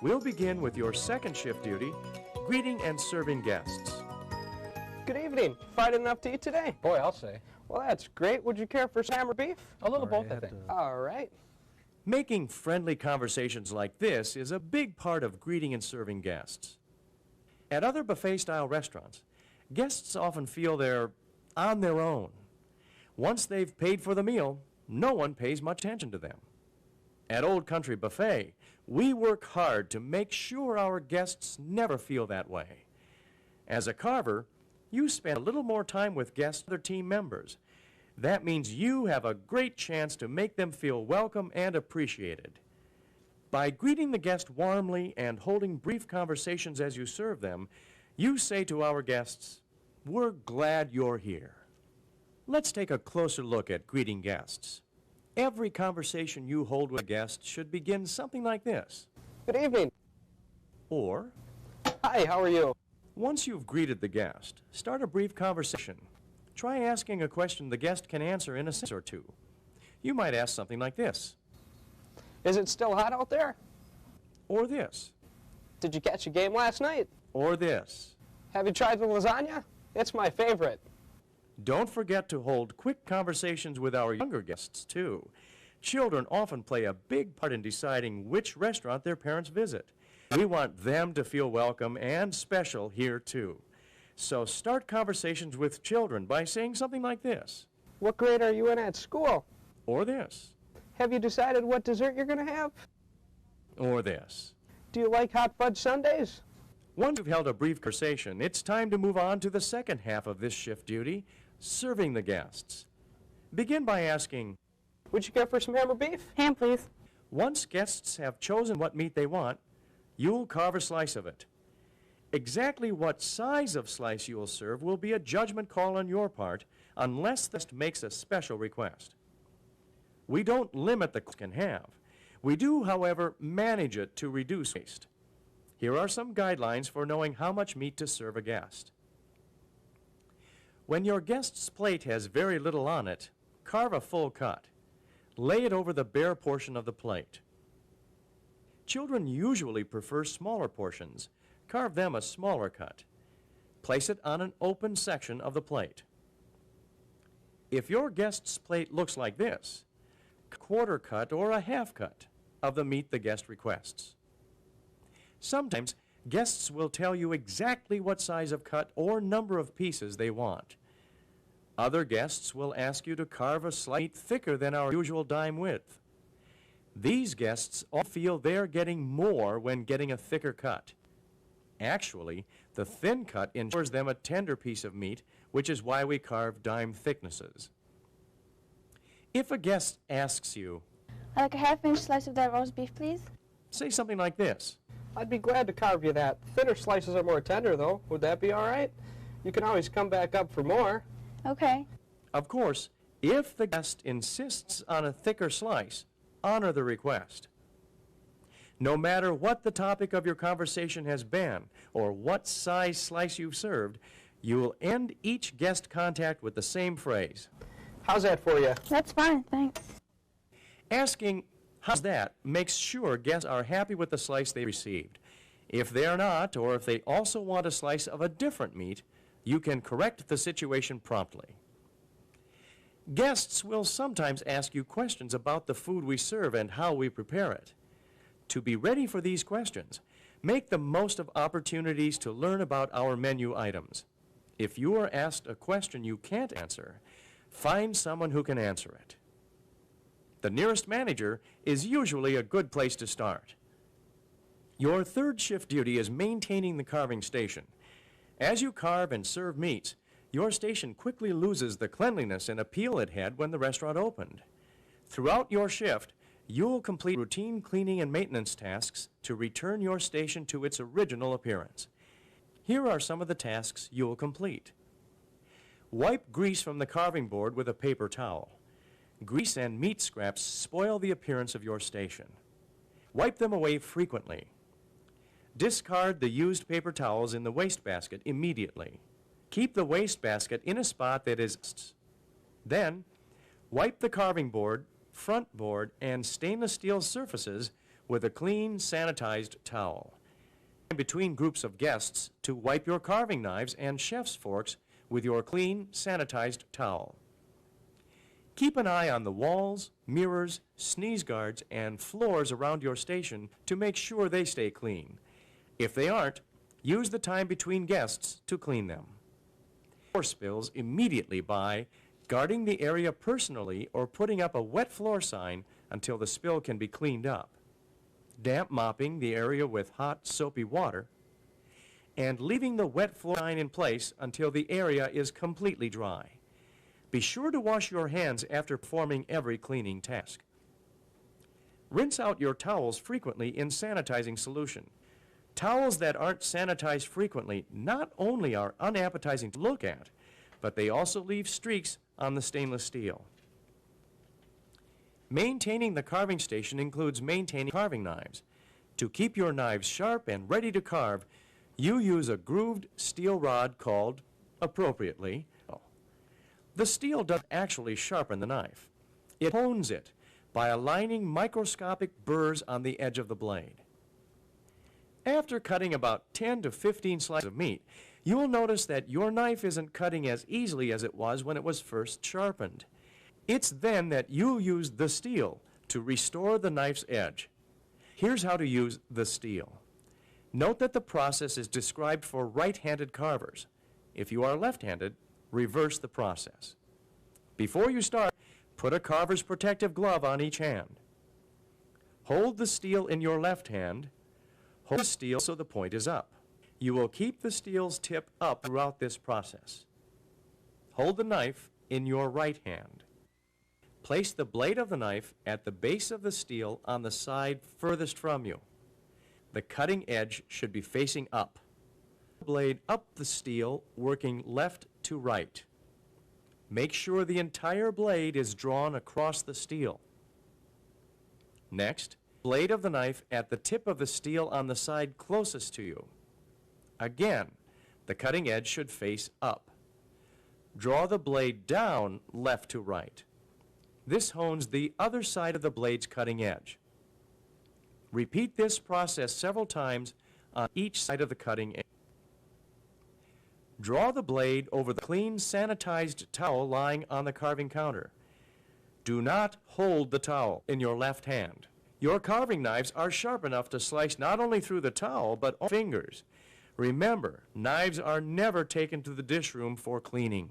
We'll begin with your second shift duty, greeting and serving guests. Good evening. Friday enough to eat today? Boy, I'll say. Well, that's great. Would you care for some ham or beef? A little both, I think. All right. Making friendly conversations like this is a big part of greeting and serving guests. At other buffet-style restaurants, guests often feel they're on their own. Once they've paid for the meal, no one pays much attention to them. At Old Country Buffet, we work hard to make sure our guests never feel that way. As a carver, you spend a little more time with guests and other team members. That means you have a great chance to make them feel welcome and appreciated. By greeting the guest warmly and holding brief conversations as you serve them, you say to our guests, "We're glad you're here." Let's take a closer look at greeting guests. Every conversation you hold with a guest should begin something like this. Good evening. Or, Hi, how are you? once you've greeted the guest, start a brief conversation. Try asking a question the guest can answer in a sentence or two. You might ask something like this. Is it still hot out there? Or this. Did you catch a game last night? Or this. Have you tried the lasagna? It's my favorite. Don't forget to hold quick conversations with our younger guests, too. Children often play a big part in deciding which restaurant their parents visit. We want them to feel welcome and special here, too. So start conversations with children by saying something like this. What grade are you in at school? Or this. Have you decided what dessert you're going to have? Or this. Do you like hot fudge sundaes? Once you've held a brief conversation, it's time to move on to the second half of this shift duty, serving the guests. Begin by asking, Would you care for some ham or beef? Ham, please. once guests have chosen what meat they want, you'll carve a slice of it. Exactly what size of slice you will serve will be a judgment call on your part unless the guest makes a special request. We don't limit the guest can have. We do, however, manage it to reduce waste. Here are some guidelines for knowing how much meat to serve a guest. When your guest's plate has very little on it, carve a full cut. Lay it over the bare portion of the plate. Children usually prefer smaller portions. Carve them a smaller cut. Place it on an open section of the plate. If your guest's plate looks like this, a quarter cut or a half cut of the meat the guest requests. Sometimes guests will tell you exactly what size of cut or number of pieces they want. Other guests will ask you to carve a slice thicker than our usual dime width. These guests all feel they're getting more when getting a thicker cut. Actually, the thin cut ensures them a tender piece of meat, which is why we carve dime thicknesses. If a guest asks you, I'd like a half-inch slice of that roast beef, please. say something like this. I'd be glad to carve you that. Thinner slices are more tender, though. Would that be all right? You can always come back up for more. Okay. Of course, if the guest insists on a thicker slice, honor the request. No matter what the topic of your conversation has been or what size slice you've served, you will end each guest contact with the same phrase. How's that for you? That's fine, thanks. Asking, how's that, makes sure guests are happy with the slice they received. If they're not, or if they also want a slice of a different meat, you can correct the situation promptly. Guests will sometimes ask you questions about the food we serve and how we prepare it. To be ready for these questions, make the most of opportunities to learn about our menu items. If you are asked a question you can't answer, find someone who can answer it. The nearest manager is usually a good place to start. Your third shift duty is maintaining the carving station. As you carve and serve meats, your station quickly loses the cleanliness and appeal it had when the restaurant opened. Throughout your shift, you'll complete routine cleaning and maintenance tasks to return your station to its original appearance. Here are some of the tasks you'll complete. Wipe grease from the carving board with a paper towel. Grease and meat scraps spoil the appearance of your station. Wipe them away frequently. Discard the used paper towels in the wastebasket immediately. Keep the wastebasket in a spot that is. Then, wipe the carving board, front board, and stainless steel surfaces with a clean, sanitized towel. In between groups of guests to wipe your carving knives and chef's forks with your clean, sanitized towel. Keep an eye on the walls, mirrors, sneeze guards, and floors around your station to make sure they stay clean. If they aren't, use the time between guests to clean them. Floor spills immediately by guarding the area personally or putting up a wet floor sign until the spill can be cleaned up. Damp mopping the area with hot, soapy water, and leaving the wet floor sign in place until the area is completely dry. Be sure to wash your hands after performing every cleaning task. Rinse out your towels frequently in sanitizing solution. Towels that aren't sanitized frequently not only are unappetizing to look at, but they also leave streaks on the stainless steel. Maintaining the carving station includes maintaining carving knives. To keep your knives sharp and ready to carve, you use a grooved steel rod called, appropriately, the steel doesn't actually sharpen the knife. It hones it by aligning microscopic burrs on the edge of the blade. After cutting about 10 to 15 slices of meat, you will notice that your knife isn't cutting as easily as it was when it was first sharpened. It's then that you'll use the steel to restore the knife's edge. Here's how to use the steel. Note that the process is described for right-handed carvers. If you are left-handed, reverse the process. Before you start, put a carver's protective glove on each hand. Hold the steel in your left hand. Hold the steel so the point is up. You will keep the steel's tip up throughout this process. Hold the knife in your right hand. Place the blade of the knife at the base of the steel on the side furthest from you. The cutting edge should be facing up. Blade up the steel, working left to right. Make sure the entire blade is drawn across the steel. Next, blade of the knife at the tip of the steel on the side closest to you. Again, the cutting edge should face up. Draw the blade down left to right. This hones the other side of the blade's cutting edge. Repeat this process several times on each side of the cutting edge. Draw the blade over the clean, sanitized towel lying on the carving counter. Do not hold the towel in your left hand. Your carving knives are sharp enough to slice not only through the towel, but all fingers. Remember, knives are never taken to the dish room for cleaning.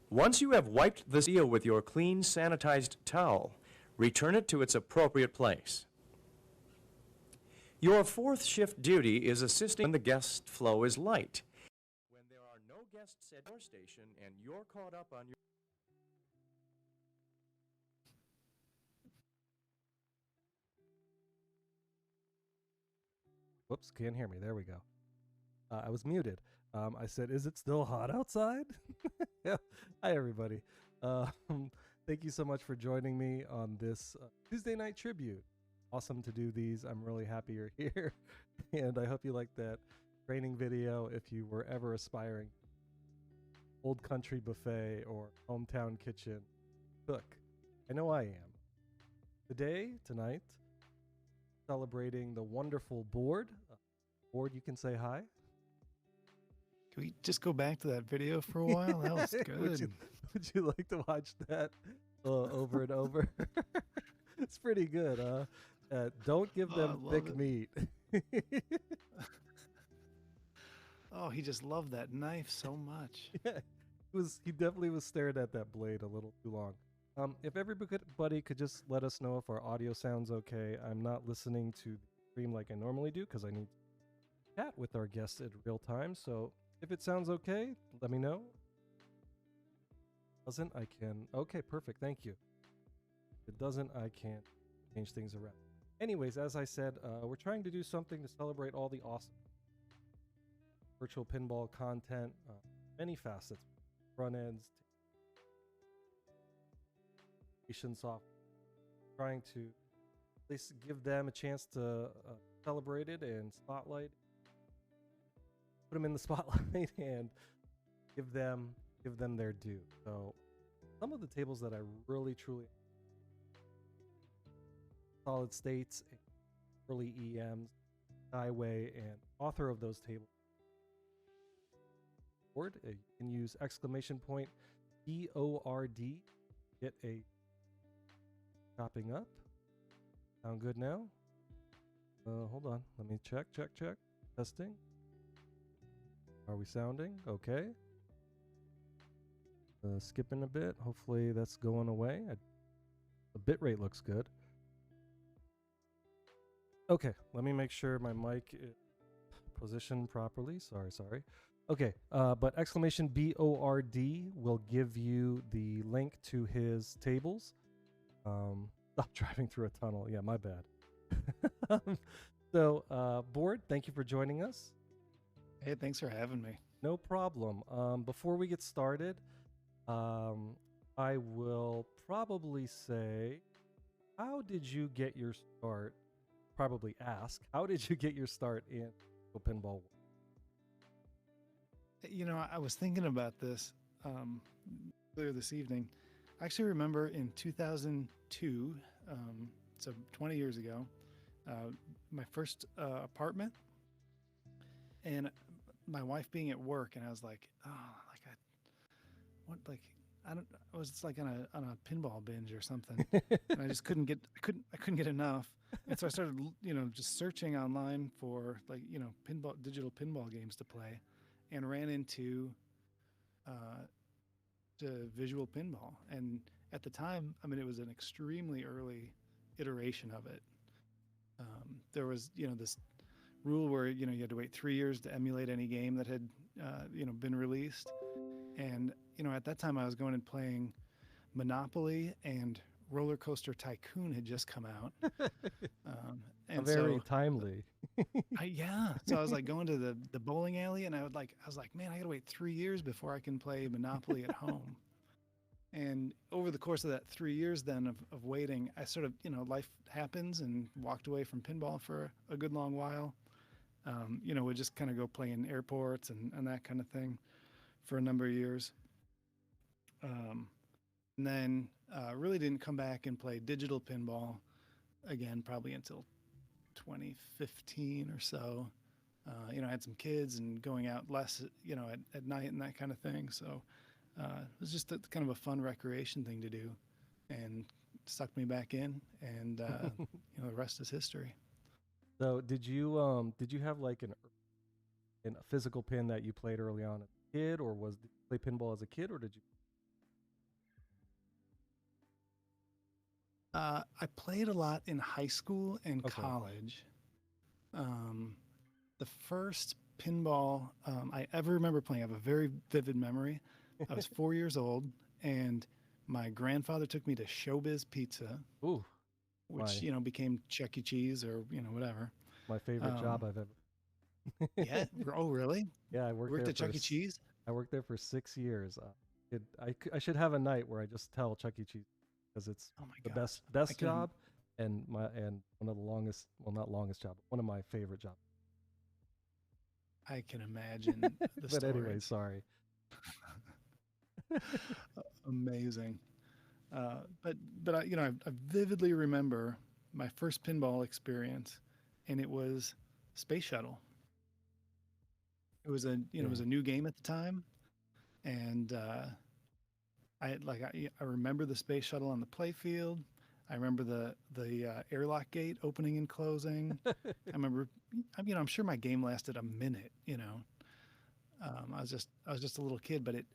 Once you have wiped the steel with your clean, sanitized towel, return it to its appropriate place. Your fourth shift duty is assisting when the guest flow is light. When there are no guests at your station and you're caught up on your... Whoops, can't hear me. There we go. I was muted. I said, is it still hot outside? Yeah. Hi, everybody. Thank you so much for joining me on this Tuesday night tribute. Awesome to do these. I'm really happy you're here. And I hope you liked that training video if you were ever aspiring old country buffet or hometown kitchen cook. I know I am. Tonight, celebrating the wonderful board. Board, you can say hi. Can we just go back to that video for a while? That was good. Would you like to watch that over and over? It's pretty good, huh? Don't give them thick meat. Oh, he just loved that knife so much. Yeah, he definitely was staring at that blade a little too long. If everybody could just let us know if our audio sounds okay. I'm not listening to the stream like I normally do because I need to chat with our guests in real time. So if it sounds okay, let me know. Doesn't, I can. Okay, perfect. Thank you. If it doesn't, I can change things around. Anyways, as I said, we're trying to do something to celebrate all the awesome virtual pinball content, many facets, front ends, software, trying to at least give them a chance to celebrate it and spotlight, put them in the spotlight and give them their due. So some of the tables that I really truly solid states, early EMs, highway, and author of those tables. Board. You can use exclamation point BORD. Get a chopping up. Sound good now? Hold on. Let me check. Testing. Are we sounding okay? Skipping a bit. Hopefully that's going away. The bit rate looks good. Okay, let me make sure my mic is positioned properly. Sorry. Okay, but exclamation BORD will give you the link to his tables. Stop driving through a tunnel. Yeah, my bad. So, Board, thank you for joining us. Hey, thanks for having me. No problem. Before we get started, I will probably say, how did you get your start? Probably ask, how did you get your start in pinball? You know, I was thinking about this earlier this evening. I actually remember in 2002, so 20 years ago, my first apartment, and my wife being at work, and I was like, I was like on a pinball binge or something, and I just couldn't get enough, and so I started, just searching online for digital pinball games to play, and ran into the visual pinball, and at the time, I mean, it was an extremely early iteration of it. There was, this rule where you had to wait 3 years to emulate any game that had been released, and at that time I was going and playing Monopoly, and Roller Coaster Tycoon had just come out. And very timely. So I was like going to the bowling alley, and I was like, man, I gotta wait 3 years before I can play Monopoly at home. And over the course of that 3 years then of waiting, I sort of, life happens, and walked away from pinball for a good long while. Would just kind of go play in airports and that kind of thing for a number of years. And then really didn't come back and play digital pinball again, probably until 2015 or so. I had some kids and going out less, at night and that kind of thing. So it was just kind of a fun recreation thing to do, and sucked me back in, and the rest is history. So did you have like a physical pin that you played early on as a kid, or did you play pinball as a kid, or did you? I played a lot in high school and college. The first pinball I ever remember playing, I have a very vivid memory. I was 4 years old, and my grandfather took me to Showbiz Pizza. Ooh, which became Chuck E. Cheese, or whatever. My favorite job I've ever. Yeah. Oh, really? Yeah, I worked at Chuck E. Cheese. I worked there for 6 years. I should have a night where I just tell Chuck E. Cheese, because it's the best job, and one of the longest, well, not longest job, but one of my favorite jobs. I can imagine the But anyway, sorry. Amazing. But I vividly remember my first pinball experience, and it was Space Shuttle. It was it was a new game at the time, and I remember the Space Shuttle on the playfield. I remember the airlock gate opening and closing. I remember, I'm sure my game lasted a minute. I was just a little kid, but it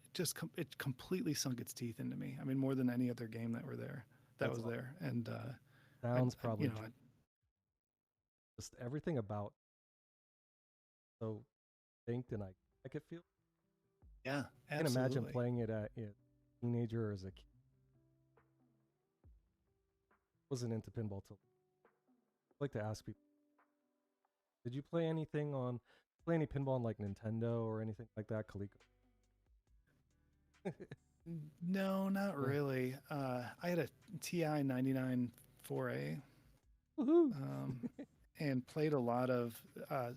completely sunk its teeth into me. I mean, more than any other game that was there. And sounds probably just everything about so distinct, and I could feel. Yeah, absolutely. I can imagine playing it as a teenager or as a kid. Wasn't into pinball till. I'd like to ask people, did you play any pinball on like Nintendo or anything like that, Coleco? No, not really. I had a TI 99 4A. Woohoo! And played a lot of,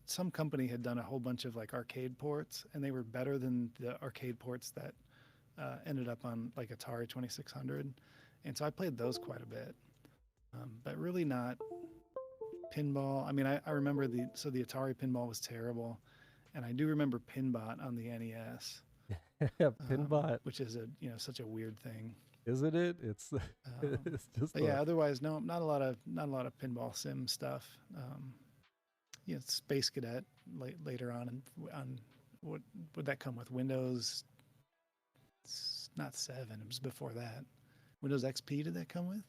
some company had done a whole bunch of like arcade ports, and they were better than the arcade ports that ended up on like Atari 2600. And so I played those quite a bit. but really not pinball. I mean, I remember the Atari pinball was terrible, and I do remember Pinbot on the NES, Pinbot, which is such a weird thing. isn't it? It's it's just But yeah, otherwise, no, not a lot of pinball sim stuff. Space Cadet later on, and on what would that come with? Windows, it's not 7. It was before that. Windows XP did that come with?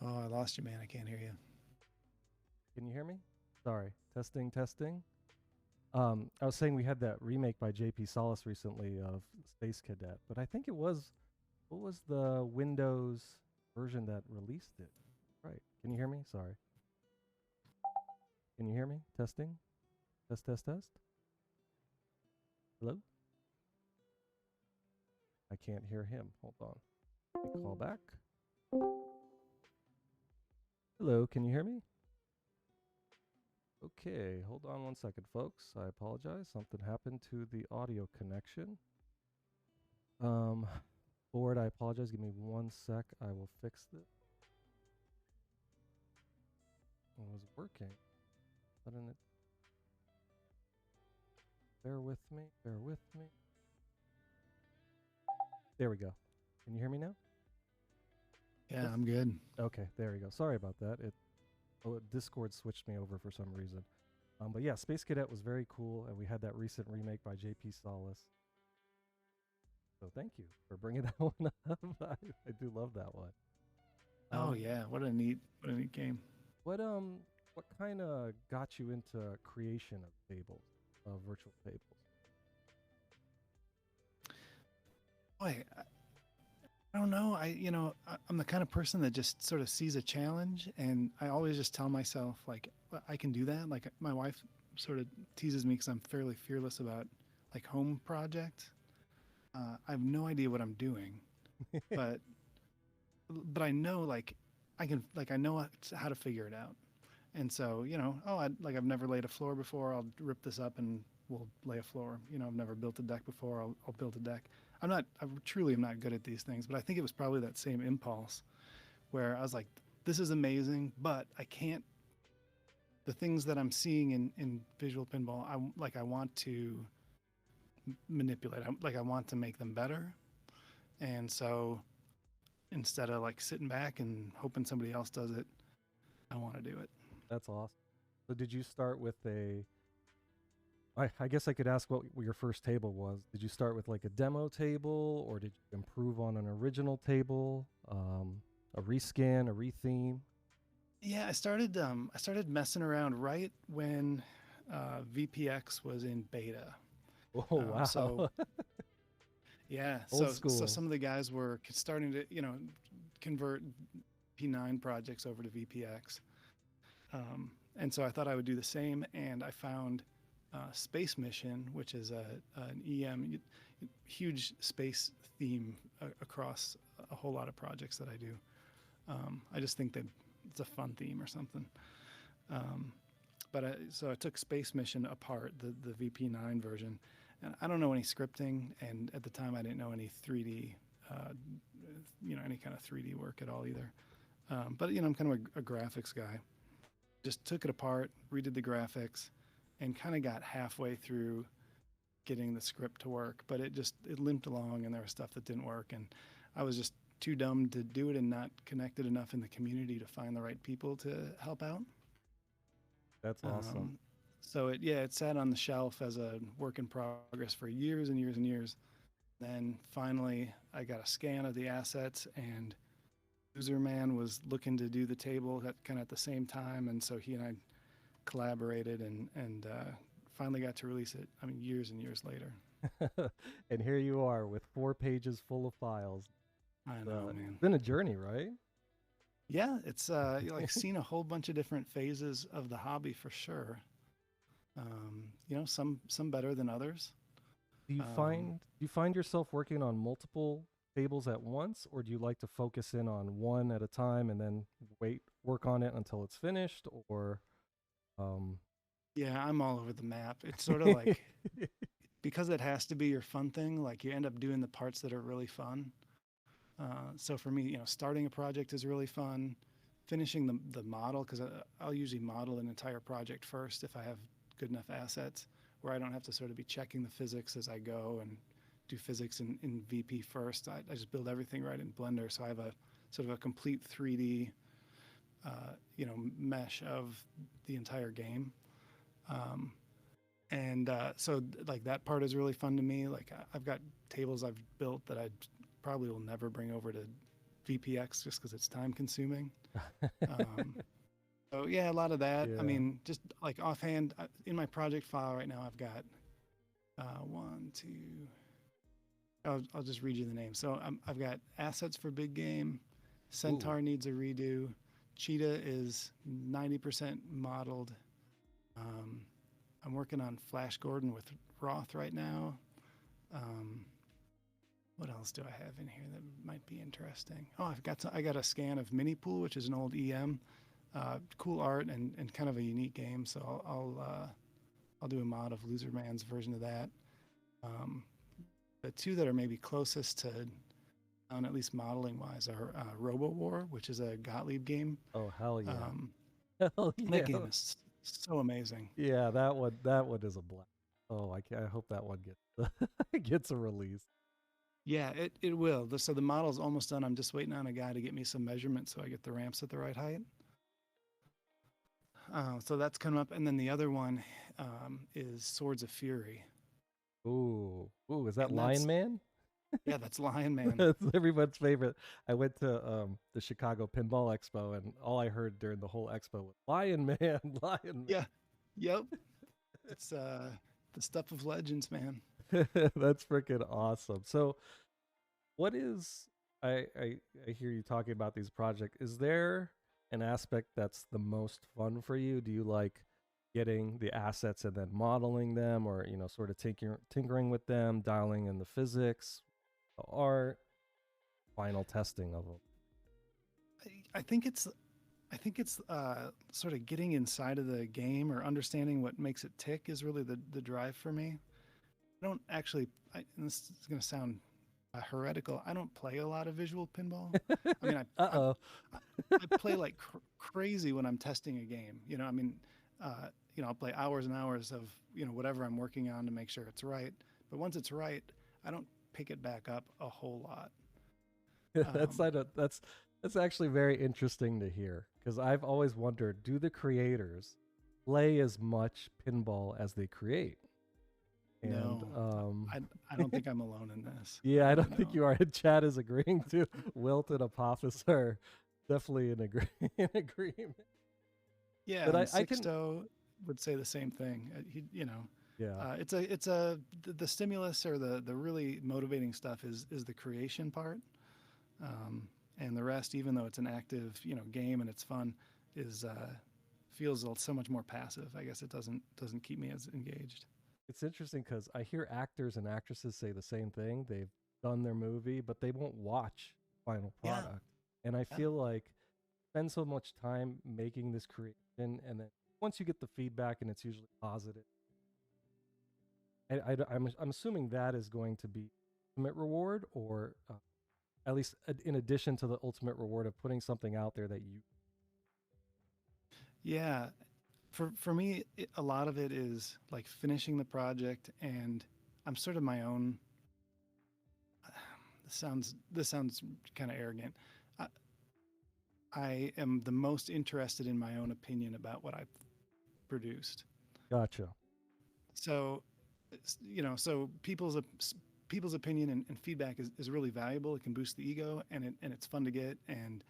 Oh, I lost you, man. I can't hear you. Can you hear me? Sorry. Testing, testing. I was saying we had that remake by JP Solis recently of Space Cadet, but I think it was, what was the Windows version that released it? Right. Can you hear me? Sorry. Can you hear me? Testing? Test, test, test. Hello? I can't hear him. Hold on. Let me call back. Hello, can you hear me? Okay, hold on 1 second, folks. I apologize. Something happened to the audio connection. Board, I apologize. Give me 1 sec. I will fix this. It was working. Didn't it? Bear with me. Bear with me. There we go. Can you hear me now? Yeah, I'm good. Okay, there we go. Sorry about that. Discord switched me over for some reason. But yeah, Space Cadet was very cool, and we had that recent remake by JP Solis. So thank you for bringing that one up. I do love that one. Oh yeah, what a neat game. What kind of got you into creation of tables, virtual tables? Boy, I don't know. I'm the kind of person that just sort of sees a challenge, and I always just tell myself, like, I can do that. Like, my wife sort of teases me because I'm fairly fearless about, like, home projects. I have no idea what I'm doing, but I know, like, I know how to figure it out. And so, I've never laid a floor before. I'll rip this up and we'll lay a floor. I've never built a deck before. I'll build a deck. I truly am not good at these things, but I think it was probably that same impulse where I was like, this is amazing, but I can't, the things that I'm seeing in visual pinball, I want to manipulate. I want to make them better. And so instead of like sitting back and hoping somebody else does it, I want to do it. That's awesome. So did you start with I guess I could ask what your first table was. Did you start with like a demo table, or did you improve on an original table, a reskin, a retheme? Yeah, I started messing around right when VPX was in beta. Oh, wow. So yeah, Old school. So some of the guys were starting to convert P9 projects over to VPX, and so I thought I would do the same, and I found Space Mission, which is an EM, huge space theme across a whole lot of projects that I do. I just think that it's a fun theme or something. So I took Space Mission apart, the VP9 version, and I don't know any scripting, and at the time I didn't know any 3D, any kind of 3D work at all either. But I'm kind of a graphics guy. Just took it apart, redid the graphics, and kind of got halfway through getting the script to work, but it limped along, and there was stuff that didn't work, and I was just too dumb to do it and not connected enough in the community to find the right people to help out. That's awesome. So it sat on the shelf as a work in progress for years and years and years. Then finally I got a scan of the assets, and Userman was looking to do the table at the same time, and so he and I collaborated and finally got to release it. I mean, years and years later. And here you are with 4 pages full of files. I know, man. It's been a journey, right? Yeah, it's seen a whole bunch of different phases of the hobby for sure. Some better than others. Do you find yourself working on multiple tables at once, or do you like to focus in on one at a time and then work on it until it's finished, or Yeah, I'm all over the map. It's sort of like because it has to be your fun thing, like you end up doing the parts that are really fun. So for me, starting a project is really fun. Finishing the model, because I'll usually model an entire project first if I have good enough assets, where I don't have to sort of be checking the physics as I go and do physics in VP first. I just build everything right in Blender, so I have a sort of a complete 3D, mesh of the entire game. So like that part is really fun to me. Like I've got tables I've built that I probably will never bring over to VPX just because it's time consuming. So yeah, a lot of that. Yeah. I mean, just like offhand in my project file right now, I've got one, two. I'll just read you the name. So I've got assets for big game. Centaur needs a redo. Cheetah is 90% modeled. I'm working on Flash Gordon with Roth right now. What else do I have in here that might be interesting? Oh, I got a scan of Mini Pool, which is an old EM. Cool art and kind of a unique game. So I'll do a mod of Loser Man's version of that. The two that are maybe closest to, at least modeling wise, are Robo War, which is a Gottlieb game. Oh, hell yeah. Hell yeah. That game is so amazing. Yeah, that one is a blast. Oh, I hope that one gets a release. Yeah, it will. So the model's almost done. I'm just waiting on a guy to get me some measurements so I get the ramps at the right height. So that's coming up. And then the other one is Swords of Fury. Ooh, is that Lion Man? Yeah, that's Lion Man. That's everyone's favorite. I went to the Chicago Pinball Expo, and all I heard during the whole expo was Lion Man, Lion Man. Yeah, yep. It's the stuff of legends, man. That's freaking awesome. So, what is I hear you talking about these projects. Is there an aspect that's the most fun for you? Do you like getting the assets and then modeling them, or sort of tinkering with them, dialing in the physics, the art, final testing of them? I think it's sort of getting inside of the game or understanding what makes it tick is really the drive for me. I don't actually, and this is going to sound heretical, I don't play a lot of visual pinball. I mean, I play like crazy when I'm testing a game. I'll play hours and hours of, whatever I'm working on to make sure it's right. But once it's right, I don't pick it back up a whole lot. That's actually very interesting to hear, because I've always wondered, do the creators play as much pinball as they create? And, no, I don't think I'm alone in this. Yeah, I don't think you are. Chad is agreeing too. Wilt and Apophis are definitely in agreement. Yeah, but and I can Sixto would say the same thing. Yeah, it's the stimulus or the really motivating stuff is the creation part, and the rest, even though it's an active game and it's fun, is feels so much more passive. I guess it doesn't keep me as engaged. It's interesting because I hear actors and actresses say the same thing. They've done their movie, but they won't watch final product. Yeah. And I feel like spend so much time making this creation, and then once you get the feedback and it's usually positive, I'm assuming that is going to be ultimate reward, or at least in addition to the ultimate reward of putting something out there that you. Yeah. For me, a lot of it is like finishing the project, and I'm sort of my own. This sounds kind of arrogant. I am the most interested in my own opinion about what I've produced. Gotcha. So, so people's opinion and feedback is really valuable. It can boost the ego, and it's fun to get and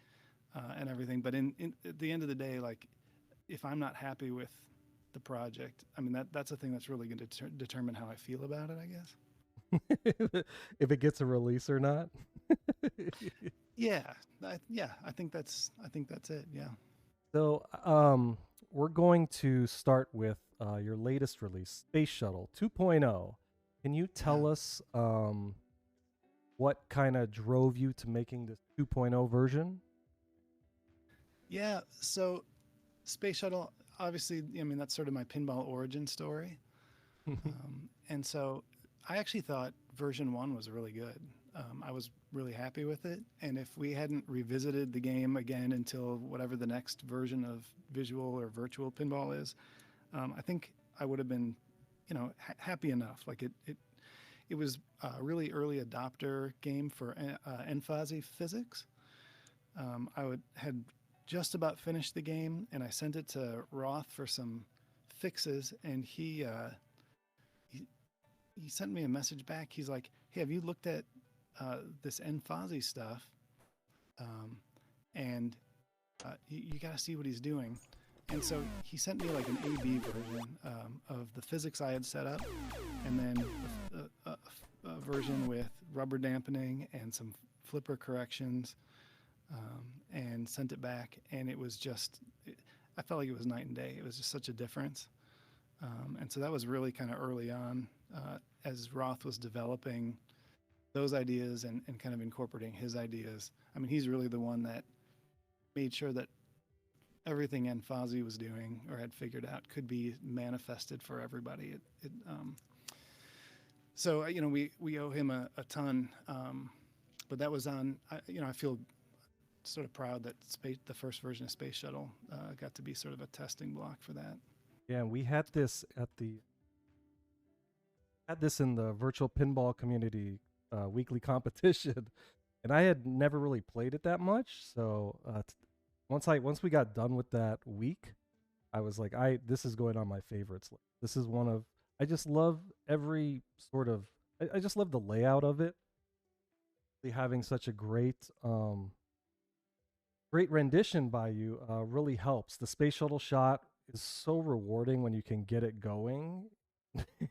everything. But at the end of the day, like, if I'm not happy with the project, I mean, that's a thing that's really going to determine how I feel about it, I guess. If it gets a release or not. Yeah, I think that's it. Yeah. So, we're going to start with your latest release, Space Shuttle 2.0. Can you tell us what kind of drove you to making this 2.0 version? Yeah. So, Space Shuttle, obviously, I mean, that's sort of my pinball origin story. And so I actually thought version 1 was really good. I was really happy with it. And if we hadn't revisited the game again until whatever the next version of visual or virtual pinball is, I think I would have been, happy enough. Like it was a really early adopter game for NFOSI physics. Had just about finished the game, and I sent it to Roth for some fixes, and he sent me a message back. He's like, "Hey, have you looked at this NFOSI stuff? And you got to see what he's doing." And so he sent me like an A/B version of the physics I had set up, and then a version with rubber dampening and some flipper corrections, and sent it back. And it was just, I felt like it was night and day. It was just such a difference. And so that was really kind of early on as Roth was developing those ideas and kind of incorporating his ideas. I mean, he's really the one that made sure that everything NFOSI was doing or had figured out could be manifested for everybody. So, we owe him a ton. But that was on, I feel sort of proud that the first version of Space Shuttle got to be sort of a testing block for that. Yeah, and we had this in the virtual pinball community weekly competition, and I had never really played it that much. So once we got done with that week, I was like, this is going on my favorites list. This is one of, I just love every sort of, I just love the layout of it. Having such a great rendition by you really helps. The space shuttle shot is so rewarding when you can get it going.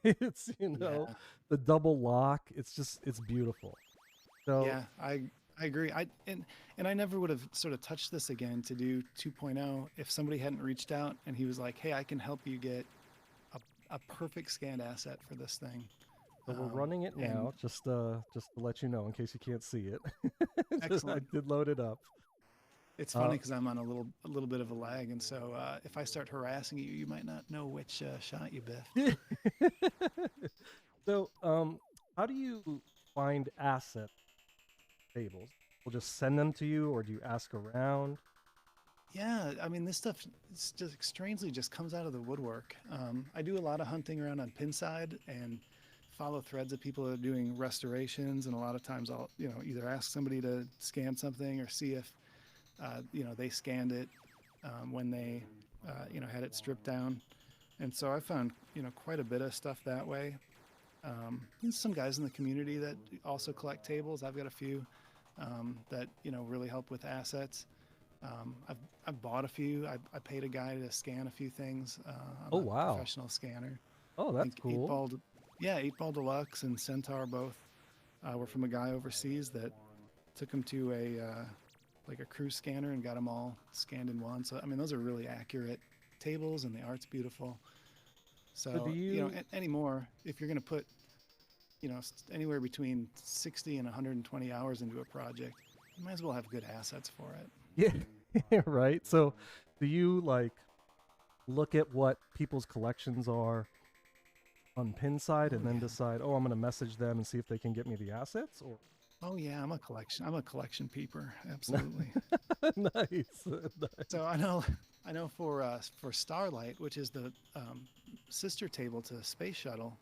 It's the double lock. It's beautiful. So yeah, I agree. And I never would have sort of touched this again to do 2.0 if somebody hadn't reached out and he was like, "Hey, I can help you get a perfect scanned asset for this thing." So we're running it now, just to let you know in case you can't see it. Excellent. I did load it up. It's funny because I'm on a little bit of a lag, and so if I start harassing you, you might not know which shot you biffed. So, how do you find asset tables? We'll just send them to you, or do you ask around? Yeah, I mean, this stuff just strangely just comes out of the woodwork. I do a lot of hunting around on Pinside and follow threads of people that are doing restorations, and a lot of times I'll either ask somebody to scan something or see if they scanned it when they had it stripped down. And so I found quite a bit of stuff that way. There's some guys in the community that also collect tables. I've got a few that really help with assets. I've bought a few. I paid a guy to scan a few things on a professional scanner. Oh, that's cool. 8-Ball Deluxe and Centaur both were from a guy overseas that took them to a cruise scanner and got them all scanned in one. So I mean, those are really accurate tables, and the art's beautiful. So anymore, if you're going to put anywhere between 60 and 120 hours into a project, you might as well have good assets for it. Yeah, right. So do you look at what people's collections are on Pinside and then decide, I'm going to message them and see if they can get me the assets? Or oh yeah, I'm a collection peeper, absolutely. Nice. So I know for Starlight, which is the sister table to Space Shuttle,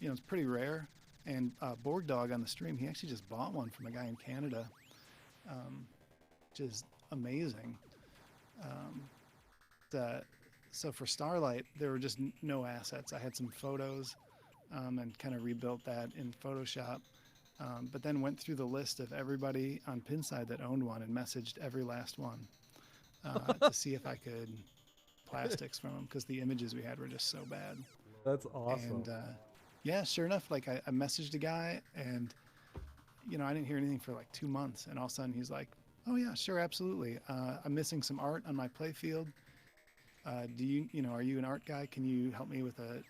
it's pretty rare. And Borg Dog on the stream, he actually just bought one from a guy in Canada, which is amazing. So for Starlight, there were just no assets. I had some photos and kind of rebuilt that in Photoshop, but then went through the list of everybody on Pinside that owned one and messaged every last one to see if I could plastics from them, because the images we had were just so bad. That's awesome. And yeah, sure enough, I messaged a guy, and I didn't hear anything for 2 months, and all of a sudden he's like, "Oh yeah, sure, absolutely. I'm missing some art on my play field. Are you an art guy? Can you help me with a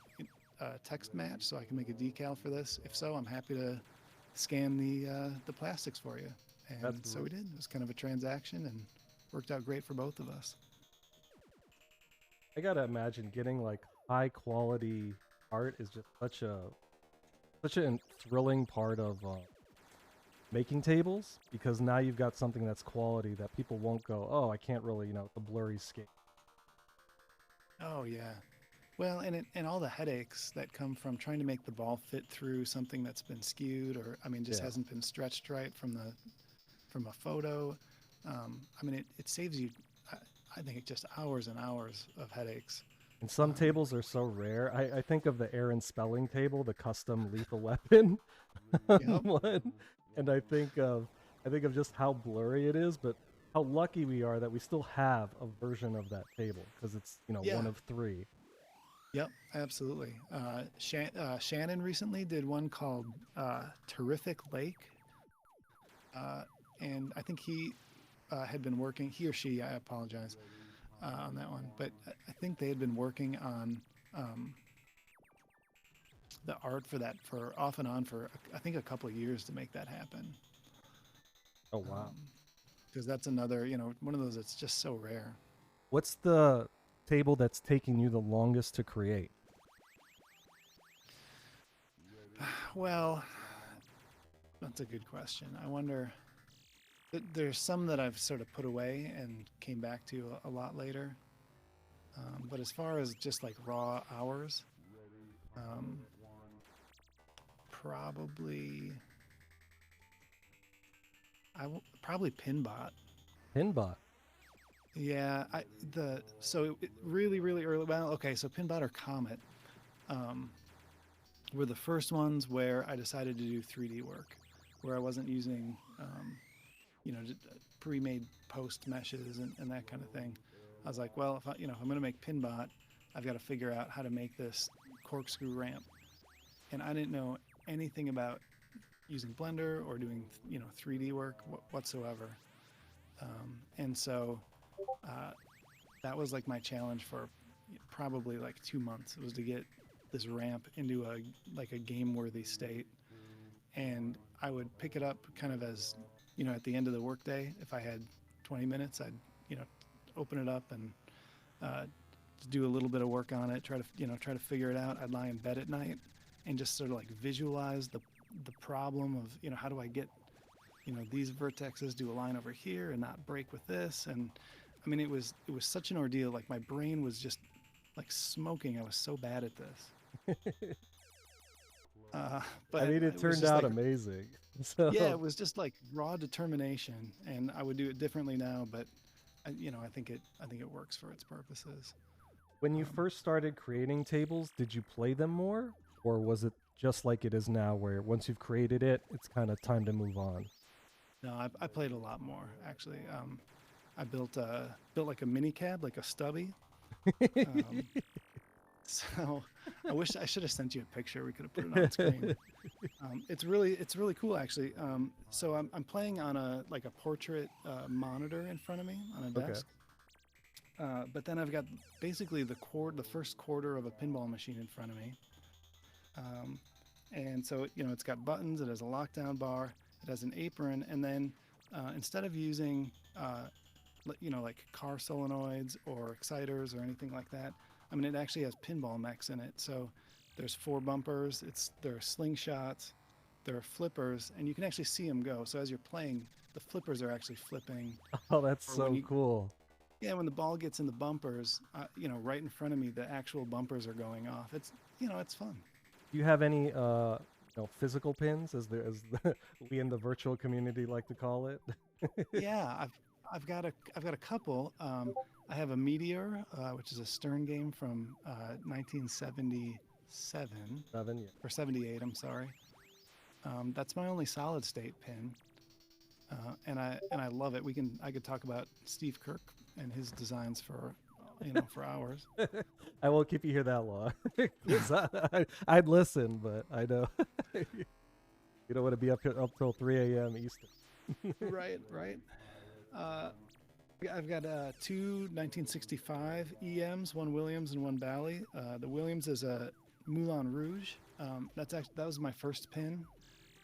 text match so I can make a decal for this? If so, I'm happy to scan the plastics for you." And so we did. It was kind of a transaction and worked out great for both of us. I gotta imagine getting like high quality art is just such a thrilling part of making tables, because now you've got something that's quality that people won't go, oh, I can't really, the blurry scale. Oh yeah. Well, and all the headaches that come from trying to make the ball fit through something that's been skewed, or I mean just Yeah. hasn't been stretched right from a photo. I mean it saves you, I, I think it just hours and hours of headaches. And some Um, tables are so rare. I think of the Aaron Spelling table, the custom Lethal Weapon yep. one, and I think of just how blurry it is, but how lucky we are that we still have a version of that table, because it's Yeah. one of three. Yep. Absolutely. Shannon recently did one called Terrific Lake, uh, and I think had been working. He or she, I apologize, on that one, but I think they had been working on um, the art for that for off and on for I think a couple of years to make that happen. Oh wow. Because that's another, one of those that's just so rare. What's the table that's taking you the longest to create? Well, that's a good question. I wonder. There's some that I've sort of put away and came back to a lot later. But as far as just like raw hours, um, probably probably Pinbot. Pinbot. Yeah, so it really really early. Well, okay, so Pinbot or Comet um, were the first ones where I decided to do 3D work, where I wasn't using pre-made post meshes and that kind of thing. I was like, well, if I'm going to make Pinbot, I've got to figure out how to make this corkscrew ramp. And I didn't know anything about using Blender or doing 3D work whatsoever. And so that was like my challenge for probably like 2 months. It was to get this ramp into a game-worthy state. And I would pick it up kind of as at the end of the workday. If I had 20 minutes, I'd open it up and do a little bit of work on it. Try to figure it out. I'd lie in bed at night and just sort of like visualize the problem of how do I get these vertexes to align over here and not break with this. And I mean it was such an ordeal. Like my brain was just like smoking. I was so bad at this. But I mean, it was turned just out like, amazing. So yeah, it was just like raw determination, and I would do it differently now, but I think it works for its purposes. when you first started creating tables, did you play them more, or was it just like it is now, where once you've created it, it's kind of time to move on? No, I played a lot more actually. I built like a mini cab, like a stubby. Um, so I wish I should have sent you a picture. We could have put it on screen. It's really cool actually. So I'm playing on a portrait monitor in front of me on a desk. But then I've got basically the first quarter of a pinball machine in front of me. And so it's got buttons. It has a lockdown bar. It has an apron, and then instead of using like car solenoids or exciters or anything like that, I mean it actually has pinball mechs in it. So there's 4 bumpers. There are slingshots, there are flippers, and you can actually see them go. So as you're playing, the flippers are actually flipping. Oh, that's Or so when you- cool. Yeah, when the ball gets in the bumpers, right in front of me, the actual bumpers are going off. It's fun. Do you have any physical pins, as we in the virtual community like to call it? Yeah, I've got a couple. I have a Meteor, which is a Stern game from 1977 Seven, yeah. or 78. I'm sorry. That's my only solid state pin, and I love it. I could talk about Steve Kirk and his designs for hours. I won't keep you here that long. 'Cause I'd listen, but I know you don't want to be up till 3 a.m. Eastern. Right. I've got 2 1965 EMs, one Williams and one Bally. The Williams is a Moulin Rouge. That was my first pin,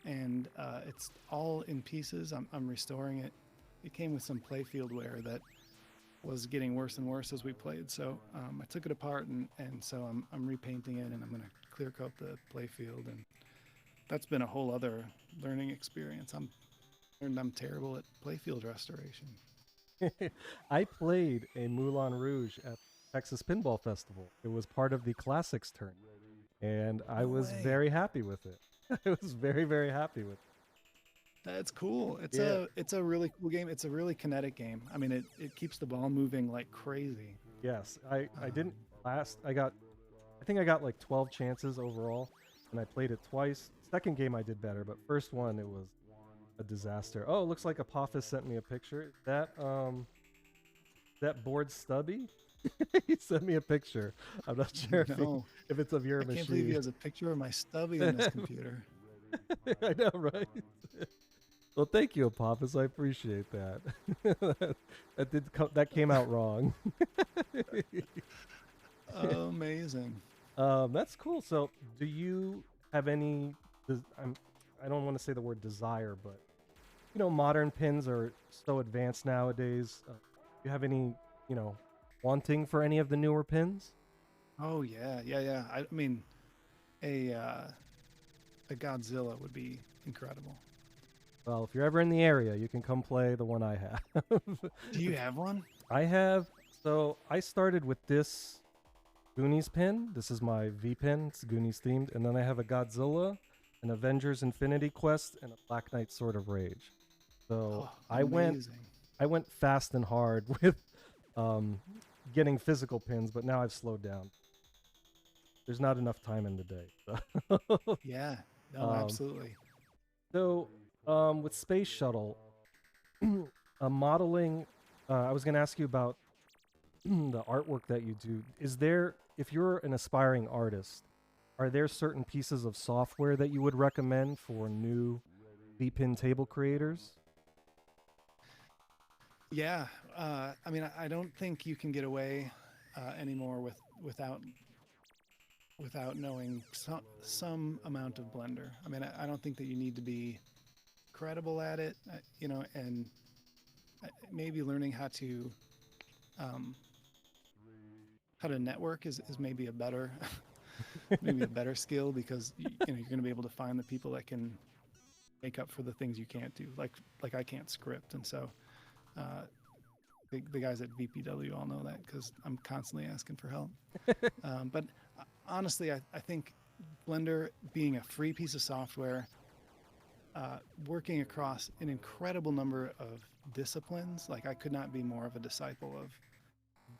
and it's all in pieces. I'm restoring it. It came with some playfield wear that was getting worse and worse as we played. So I took it apart, and so I'm repainting it, and I'm going to clear coat the playfield, and that's been a whole other learning experience. I'm terrible at playfield restoration. I played a Moulin Rouge at Texas Pinball Festival. It was part of the Classics tournament, and I No was way. very happy with it. I was very, very happy with it. That's cool. Yeah. It's a really cool game. It's a really kinetic game. I mean, it keeps the ball moving like crazy. Yes, I didn't last. I think I got like 12 chances overall, and I played it twice. Second game I did better, but first one it was a disaster. Oh, it looks like Apophis sent me a picture. That board stubby. He sent me a picture. I'm not sure No, if it's of your I machine. can't believe he has a picture of my stubby on his computer. I know, right? Well, thank you, Apophis. I appreciate that. That came out wrong. Amazing. That's cool. So, do you have any? I don't want to say the word desire, but modern pins are so advanced nowadays. Do you have any, wanting for any of the newer pins? Oh yeah. I mean, a Godzilla would be incredible. Well, if you're ever in the area, you can come play the one I have. Do you have one? I have. So I started with this Goonies pin. This is my V pin. It's Goonies themed, and then I have a Godzilla, an Avengers Infinity Quest, and a Black Knight Sword of Rage. So Oh, I went fast and hard with getting physical pins, but now I've slowed down. There's not enough time in the day. So. Yeah. No, absolutely. So with Space Shuttle, modeling, I was going to ask you about the artwork that you do. If you're an aspiring artist, are there certain pieces of software that you would recommend for new V-Pin table creators? Yeah. I mean, I don't think you can get away anymore without knowing some amount of Blender. I mean, I don't think that you need to be credible at it, and maybe learning how to network is maybe a better maybe a better skill, because you're going to be able to find the people that can make up for the things you can't do. Like I can't script, and so the guys at VPW all know that because I'm constantly asking for help. But honestly, I think Blender, being a free piece of software, working across an incredible number of disciplines, like I could not be more of a disciple of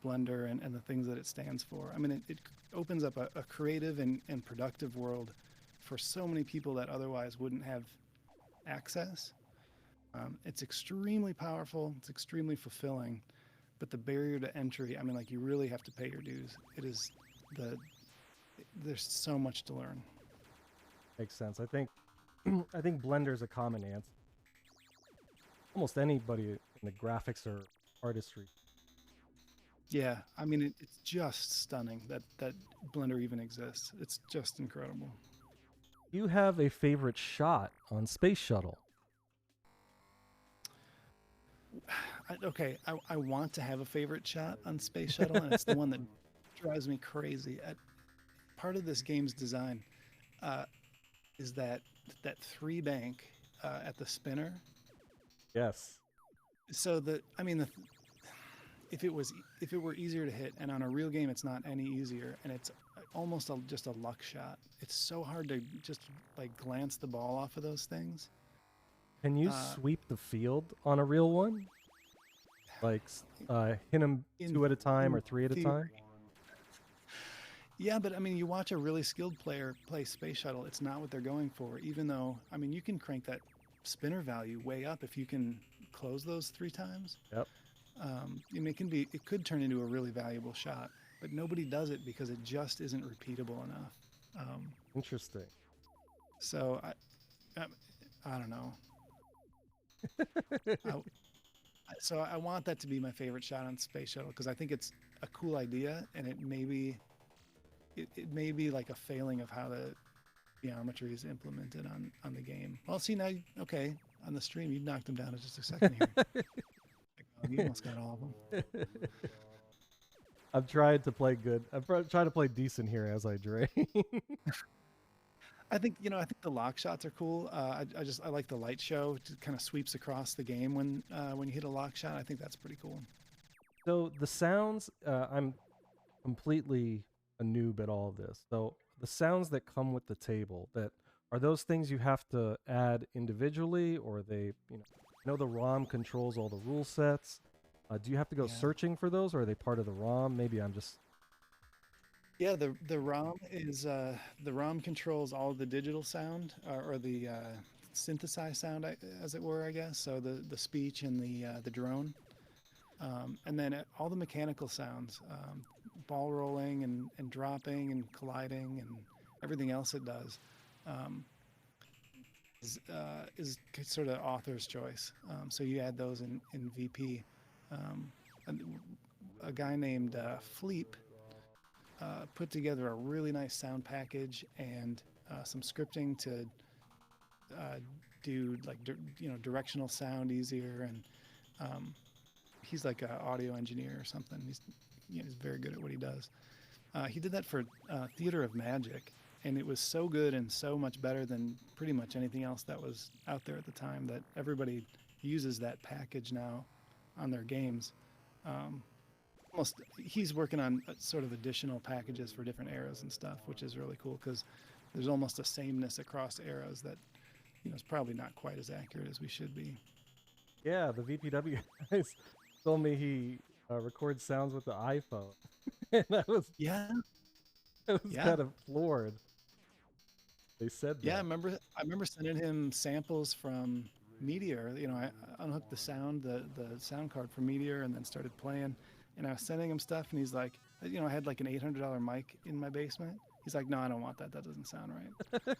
Blender and the things that it stands for. I mean, it opens up a creative and productive world for so many people that otherwise wouldn't have access. It's extremely powerful. It's extremely fulfilling, but the barrier to entry, I mean, like, you really have to pay your dues. There's so much to learn. Makes sense. I think Blender is a common answer. Almost anybody in the graphics or artistry. Yeah, I mean, it's just stunning that Blender even exists. It's just incredible. You have a favorite shot on Space Shuttle? I want to have a favorite shot on Space Shuttle, and it's the one that drives me crazy. Part of this game's design is that three bank at the spinner. Yes. So if it were easier to hit, and on a real game it's not any easier, and it's almost just a luck shot. It's so hard to just like glance the ball off of those things. Can you sweep the field on a real one? Like hit them two at a time or three at a time? Yeah, but I mean, you watch a really skilled player play Space Shuttle, it's not what they're going for, even though, I mean, you can crank that spinner value way up if you can close those 3 times. Yep. I mean, it could turn into a really valuable shot, but nobody does it because it just isn't repeatable enough. Interesting. So I don't know. So I want that to be my favorite shot on Space Shuttle, because I think it's a cool idea, and it may be like a failing of how the geometry is implemented on the game. Well, see, now, okay, on the stream you knocked him down in just a second here. You almost got all of them. I've tried to play good. I've tried to play decent here as I drain. I think the lock shots are cool. I like the light show. It kind of sweeps across the game when you hit a lock shot. I think that's pretty cool. So the sounds, I'm completely a noob at all of this. So the sounds that come with the table, that are those things you have to add individually, or they, I know the ROM controls all the rule sets. Do you have to go Yeah. searching for those, or are they part of the ROM? Maybe I'm just Yeah, the ROM is the ROM controls all of the digital sound or the synthesized sound, as it were, I guess. So the speech and the drone, and then all the mechanical sounds, ball rolling and dropping and colliding and everything else it does, is sort of author's choice. So you add those in VP. And a guy named Fleep put together a really nice sound package and some scripting to do like directional sound easier, and he's like an audio engineer or something. He's very good at what he does. He did that for Theater of Magic, and it was so good and so much better than pretty much anything else that was out there at the time that everybody uses that package now on their games. He's working on sort of additional packages for different eras and stuff, which is really cool because there's almost a sameness across eras that is probably not quite as accurate as we should be. Yeah, the VPW guys told me he records sounds with the iPhone, and I was kind of floored. They said that. Yeah, I remember sending him samples from Meteor. I unhooked the sound card from Meteor and then started playing. And I was sending him stuff, and he's like, I had like an $800 mic in my basement. He's like, no, I don't want that. That doesn't sound right.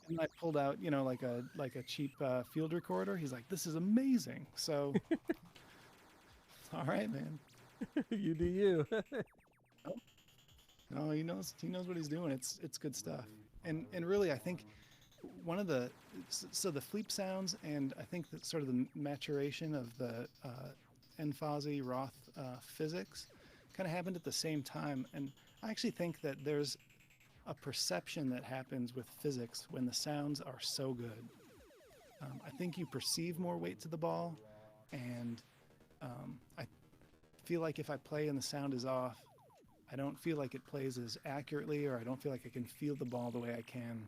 and I pulled out, like a cheap field recorder. He's like, this is amazing. So, all right, man. You do you. No, he knows what he's doing. It's good stuff. And really, I think one of the Fleep sounds, and I think that sort of the maturation of the N-Fozzy Roth physics kind of happened at the same time. And I actually think that there's a perception that happens with physics when the sounds are so good. I think you perceive more weight to the ball, and I feel like if I play and the sound is off, I don't feel like it plays as accurately, or I don't feel like I can feel the ball the way I can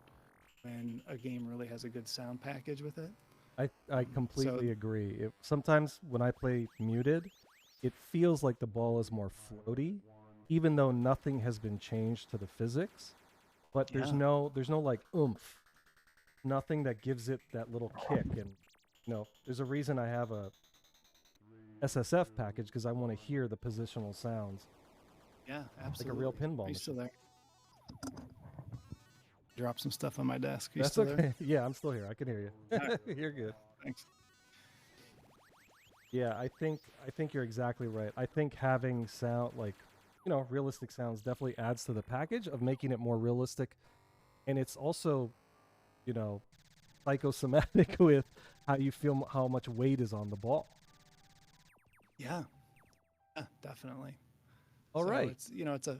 when a game really has a good sound package with it. I completely agree. Sometimes when I play muted, it feels like the ball is more floaty, even though nothing has been changed to the physics. But there's no like oomph, nothing that gives it that little kick. And there's a reason I have a SSF package, because I want to hear the positional sounds. Yeah, absolutely. Like a real pinball. Are you still there? Drop some stuff on my desk. Are you That's still okay. there? Yeah, I'm still here. I can hear you. All right. You're good. Thanks. Yeah, I think you're exactly right. I think having sound, like, realistic sounds definitely adds to the package of making it more realistic. And it's also, psychosomatic with how you feel, how much weight is on the ball. Yeah, definitely. All right. It's it's a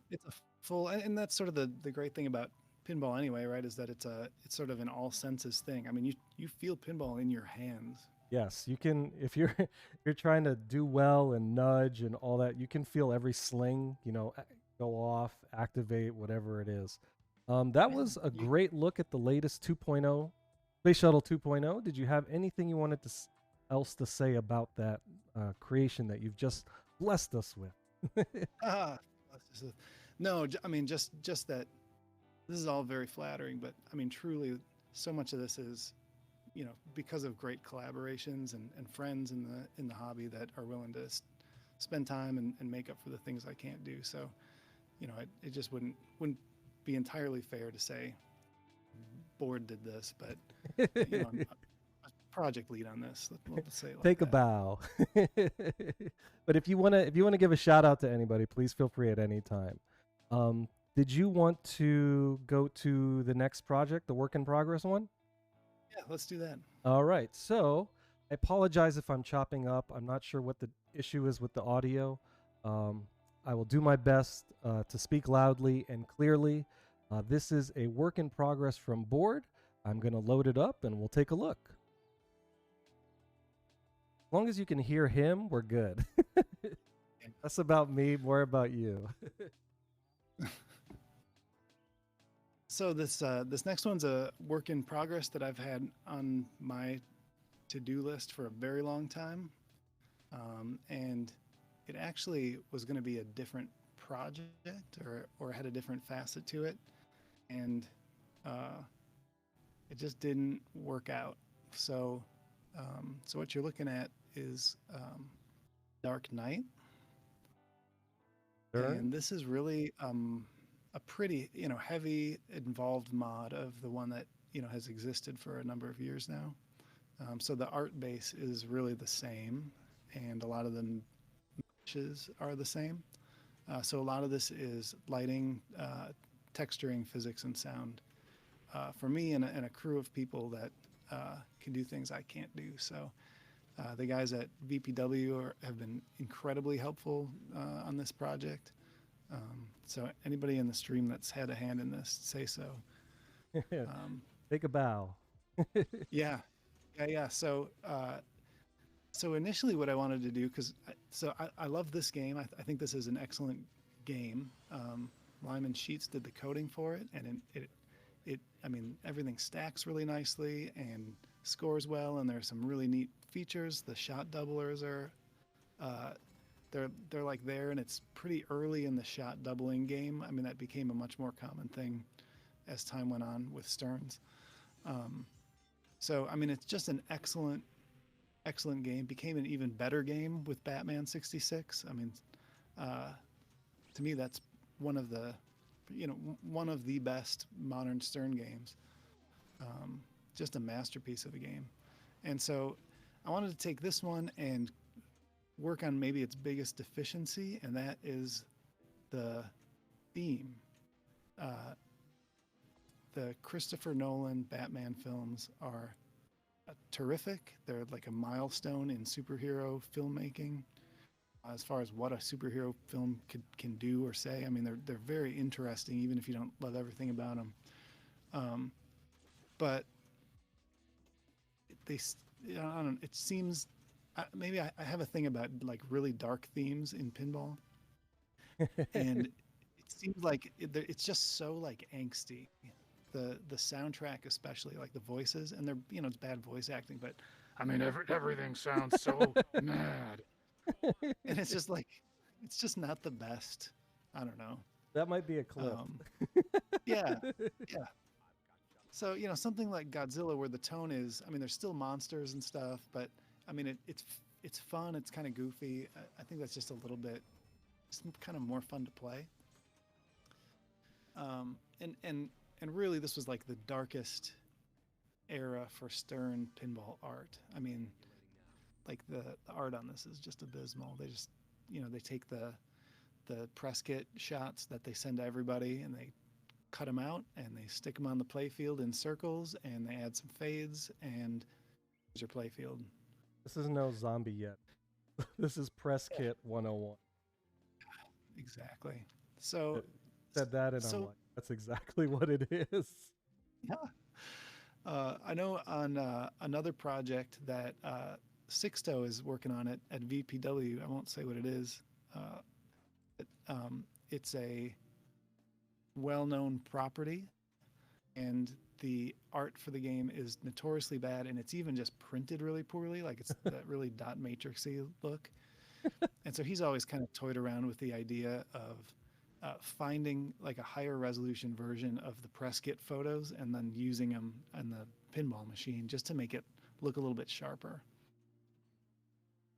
full, and that's sort of the great thing about pinball anyway, right? Is that it's sort of an all senses thing. I mean, you feel pinball in your hands. Yes, you can. If you're trying to do well and nudge and all that, you can feel every sling, go off, activate, whatever it is. That was a great look at the latest 2.0, Space Shuttle 2.0. Did you have anything you wanted else to say about that creation that you've just blessed us with? No, I mean, just that this is all very flattering, but I mean, truly, so much of this is, because of great collaborations and friends in the hobby that are willing to spend time and make up for the things I can't do. So, it just wouldn't be entirely fair to say Board did this, but I'm a project lead on this. Let's say it like Take a that. bow. But if you wanna give a shout out to anybody, please feel free at any time. Did you want to go to the next project, the work in progress one? Yeah, let's do that. All right. So I apologize if I'm chopping up. I'm not sure what the issue is with the audio. I will do my best to speak loudly and clearly. This is a work in progress from board. I'm going to load it up and we'll take a look. As long as you can hear him, we're good. Less about me, more about you. So this next one's a work in progress that I've had on my to-do list for a very long time, and it actually was going to be a different project or had a different facet to it, and it just didn't work out. So so what you're looking at is Dark Knight, Sure. and this is really a pretty heavy involved mod of the one that has existed for a number of years now. So the art base is really the same, and a lot of the meshes are the same. So a lot of this is lighting, texturing, physics, and sound. For me and a crew of people that can do things I can't do. So the guys at VPW have been incredibly helpful on this project. So anybody in the stream that's had a hand in this, say so. Take a bow. Yeah. So initially what I wanted to do, I love this game. I think this is an excellent game. Lyman Sheets did the coding for it, and I mean, everything stacks really nicely and scores well, and there's some really neat features. The shot doublers are, they're like there, and it's pretty early in the shot doubling game. I mean, that became a much more common thing as time went on with Stearns. So, I mean, it's just an excellent game. Became an even better game with Batman 66. I mean, to me, that's one of the best modern Stern games. Just a masterpiece of a game. And so I wanted to take this one and work on maybe its biggest deficiency, and that is the theme. The Christopher Nolan Batman films are terrific. They're like a milestone in superhero filmmaking as far as what a superhero film can do or say. I mean, they're very interesting, even if you don't love everything about them. But I don't know, it seems, maybe I have a thing about like really dark themes in pinball, and it seems like it's just so like angsty. The soundtrack, especially, like the voices, and they're it's bad voice acting, but I mean everything sounds so mad, and it's just like it's just not the best. I don't know. That might be a clip. Yeah. So something like Godzilla, where the tone is, I mean, there's still monsters and stuff, but I mean it's fun. It's kind of goofy. I think that's just a little bit, it's kind of more fun to play. And really, this was like the darkest era for Stern pinball art. I mean, like the art on this is just abysmal. They just, they take the press kit shots that they send to everybody, and they cut them out, and they stick them on the playfield in circles, and they add some fades, and here's your playfield. This is no zombie yet. This is press kit 101. Exactly. So said that, and I'm like, that's exactly what it is. Yeah. I know on another project that Sixto is working on it at VPW. I won't say what it is. It's a well-known property, and the art for the game is notoriously bad, and it's even just printed really poorly. Like it's that really dot matrixy look. And so he's always kind of toyed around with the idea of finding like a higher resolution version of the press kit photos and then using them on the pinball machine just to make it look a little bit sharper.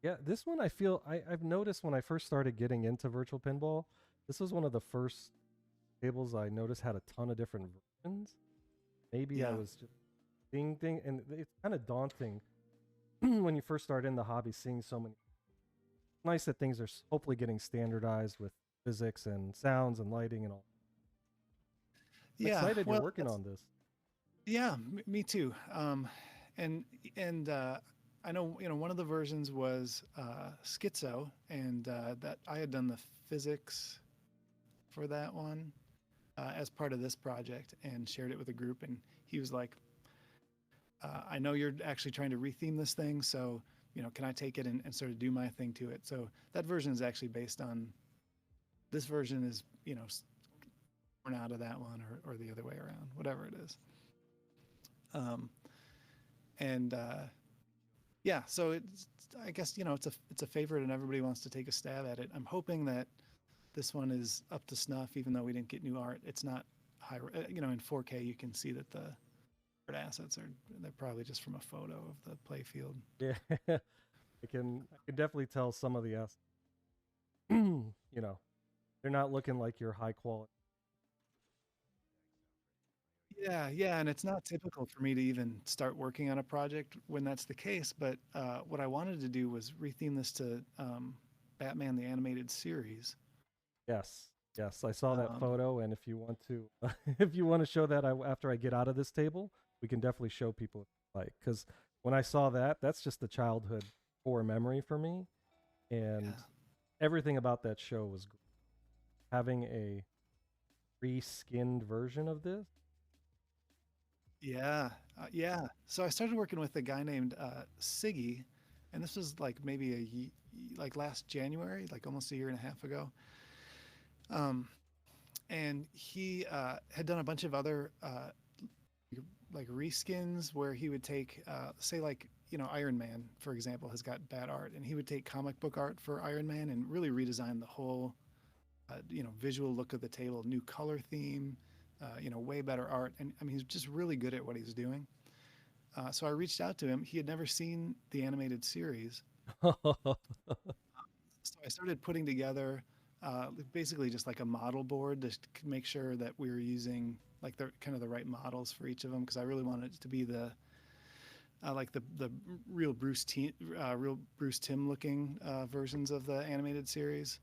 Yeah, this one I feel I've noticed when I first started getting into virtual pinball, this was one of the first tables I noticed had a ton of different versions. Maybe I was just seeing things, and it's kind of daunting when you first start in the hobby, seeing so many. It's nice that things are hopefully getting standardized with physics and sounds and lighting and all. I'm excited you're working on this. Yeah, me too. And I know, one of the versions was Schizo, and that I had done the physics for that one as part of this project and shared it with a group. And he was like, I know you're actually trying to retheme this thing, so can I take it and sort of do my thing to it? So that version is actually based on this version is born out of that one or the other way around, whatever it is. And yeah, so I guess it's a favorite and everybody wants to take a stab at it. I'm hoping that this one is up to snuff, even though we didn't get new art. It's not high, in 4K you can see that the assets they're probably just from a photo of the play field. Yeah, I can definitely tell some of the assets. They're not looking like your high quality. Yeah, and it's not typical for me to even start working on a project when that's the case. But what I wanted to do was retheme this to Batman the Animated Series. Yes, I saw that photo, and if you want to, if you want to show that after I get out of this table, we can definitely show people because when I saw that, that's just a childhood core memory for me, and everything about that show was great. Having a reskinned version of this. Yeah. So I started working with a guy named Siggy, and this was like maybe like last January, like almost a year and a half ago. And he had done a bunch of other like reskins where he would take, say like, Iron Man, for example, has got bad art, and he would take comic book art for Iron Man and really redesign the whole, visual look of the table, new color theme, way better art. And I mean, he's just really good at what he's doing. So I reached out to him. He had never seen the animated series. So I started putting together basically just like a model board to make sure that we were using like the kind of the right models for each of them, because I really wanted it to be the like the real Bruce Timm looking versions of the animated series.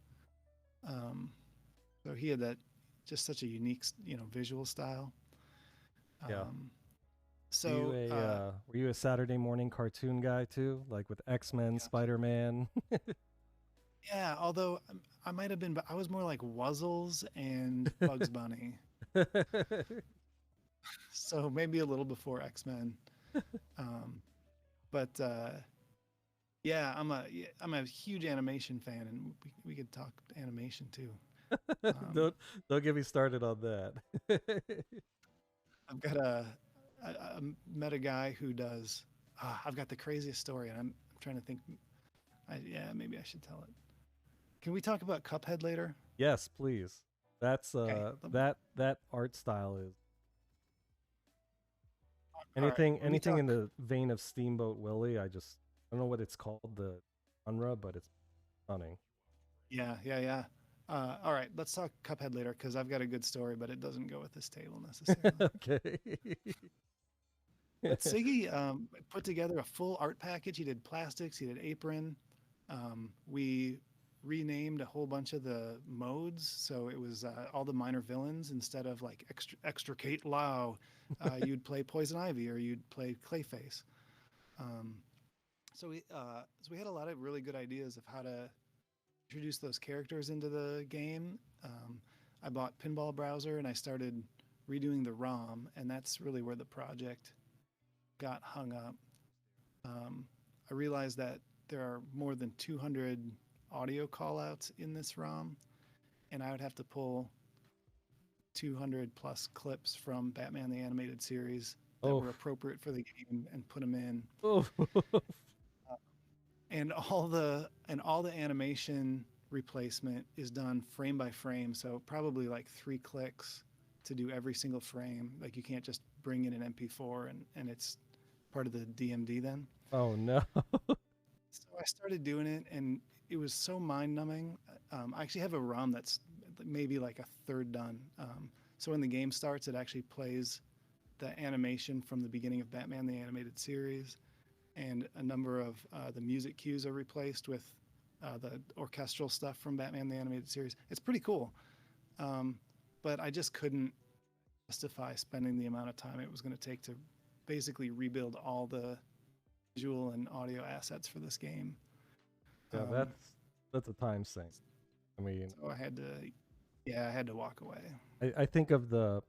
So he had that just such a unique visual style. Yeah. So were you a Saturday morning cartoon guy too, like with X-Men, Spider-Man? Yeah, although I might have been, but I was more like Wuzzles and Bugs Bunny. So maybe a little before X-Men. But yeah, I'm a huge animation fan, and we could talk animation too. Don't get me started on that. I've got I met a guy who does. I've got the craziest story, and I'm trying to think. Maybe I should tell it. Can we talk about Cuphead later? Yes, please. That's Okay. that art style is anything in the vein of Steamboat Willie. I don't know what it's called, the genre, but it's stunning. Yeah. All right, let's talk Cuphead later, because I've got a good story, but it doesn't go with this table necessarily. Okay. But Siggy put together a full art package. He did plastics, he did apron. We renamed a whole bunch of the modes, so it was all the minor villains. Instead of like extricate Lao, you'd play Poison Ivy or you'd play Clayface. So we had a lot of really good ideas of how to introduce those characters into the game. I bought Pinball browser and I started redoing the ROM, and that's really where the project got hung up. I realized that there are more than 200 audio callouts in this ROM, and I would have to pull 200 plus clips from Batman the Animated Series that were appropriate for the game and put them in. And all the animation replacement is done frame by frame, so probably like 3 clicks to do every single frame. Like you can't just bring in an MP4 and it's part of the DMD then. Oh no. So I started doing it, and it was so mind-numbing. I actually have a ROM that's maybe like a third done. So when the game starts, it actually plays the animation from the beginning of Batman the Animated Series, and a number of the music cues are replaced with the orchestral stuff from Batman the Animated Series. It's pretty cool, but I just couldn't justify spending the amount of time it was going to take to basically rebuild all the visual and audio assets for this game. Yeah, that's a time sink. I mean, So I had to walk away. I think of the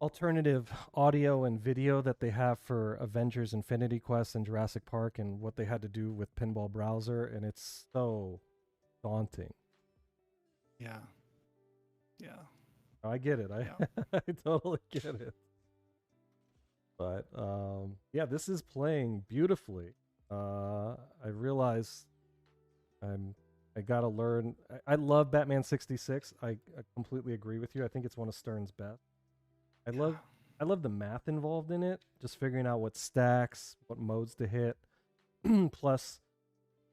alternative audio and video that they have for Avengers Infinity Quest and Jurassic Park and what they had to do with Pinball Browser, and it's so daunting. Yeah. Yeah. I get it. Yeah. I totally get it. But yeah, this is playing beautifully. I realize I gotta learn. I love Batman 66. I completely agree with you. I think it's one of Stern's best. I love the math involved in it, just figuring out what stacks, what modes to hit. Plus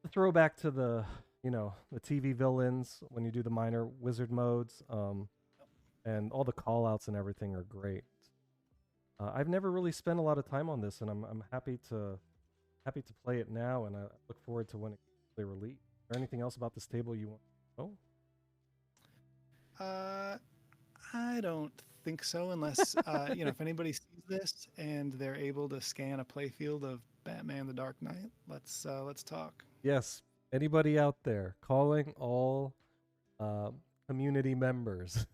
the throwback to the TV villains when you do the minor wizard modes, and all the call outs and everything are great. I've never really spent a lot of time on this, and I'm happy to play it now, and I look forward to when they release. Is there anything else about this table you want to know? I don't think so, unless if anybody sees this and they're able to scan a playfield of Batman: The Dark Knight, let's talk. Yes, anybody out there, calling all community members.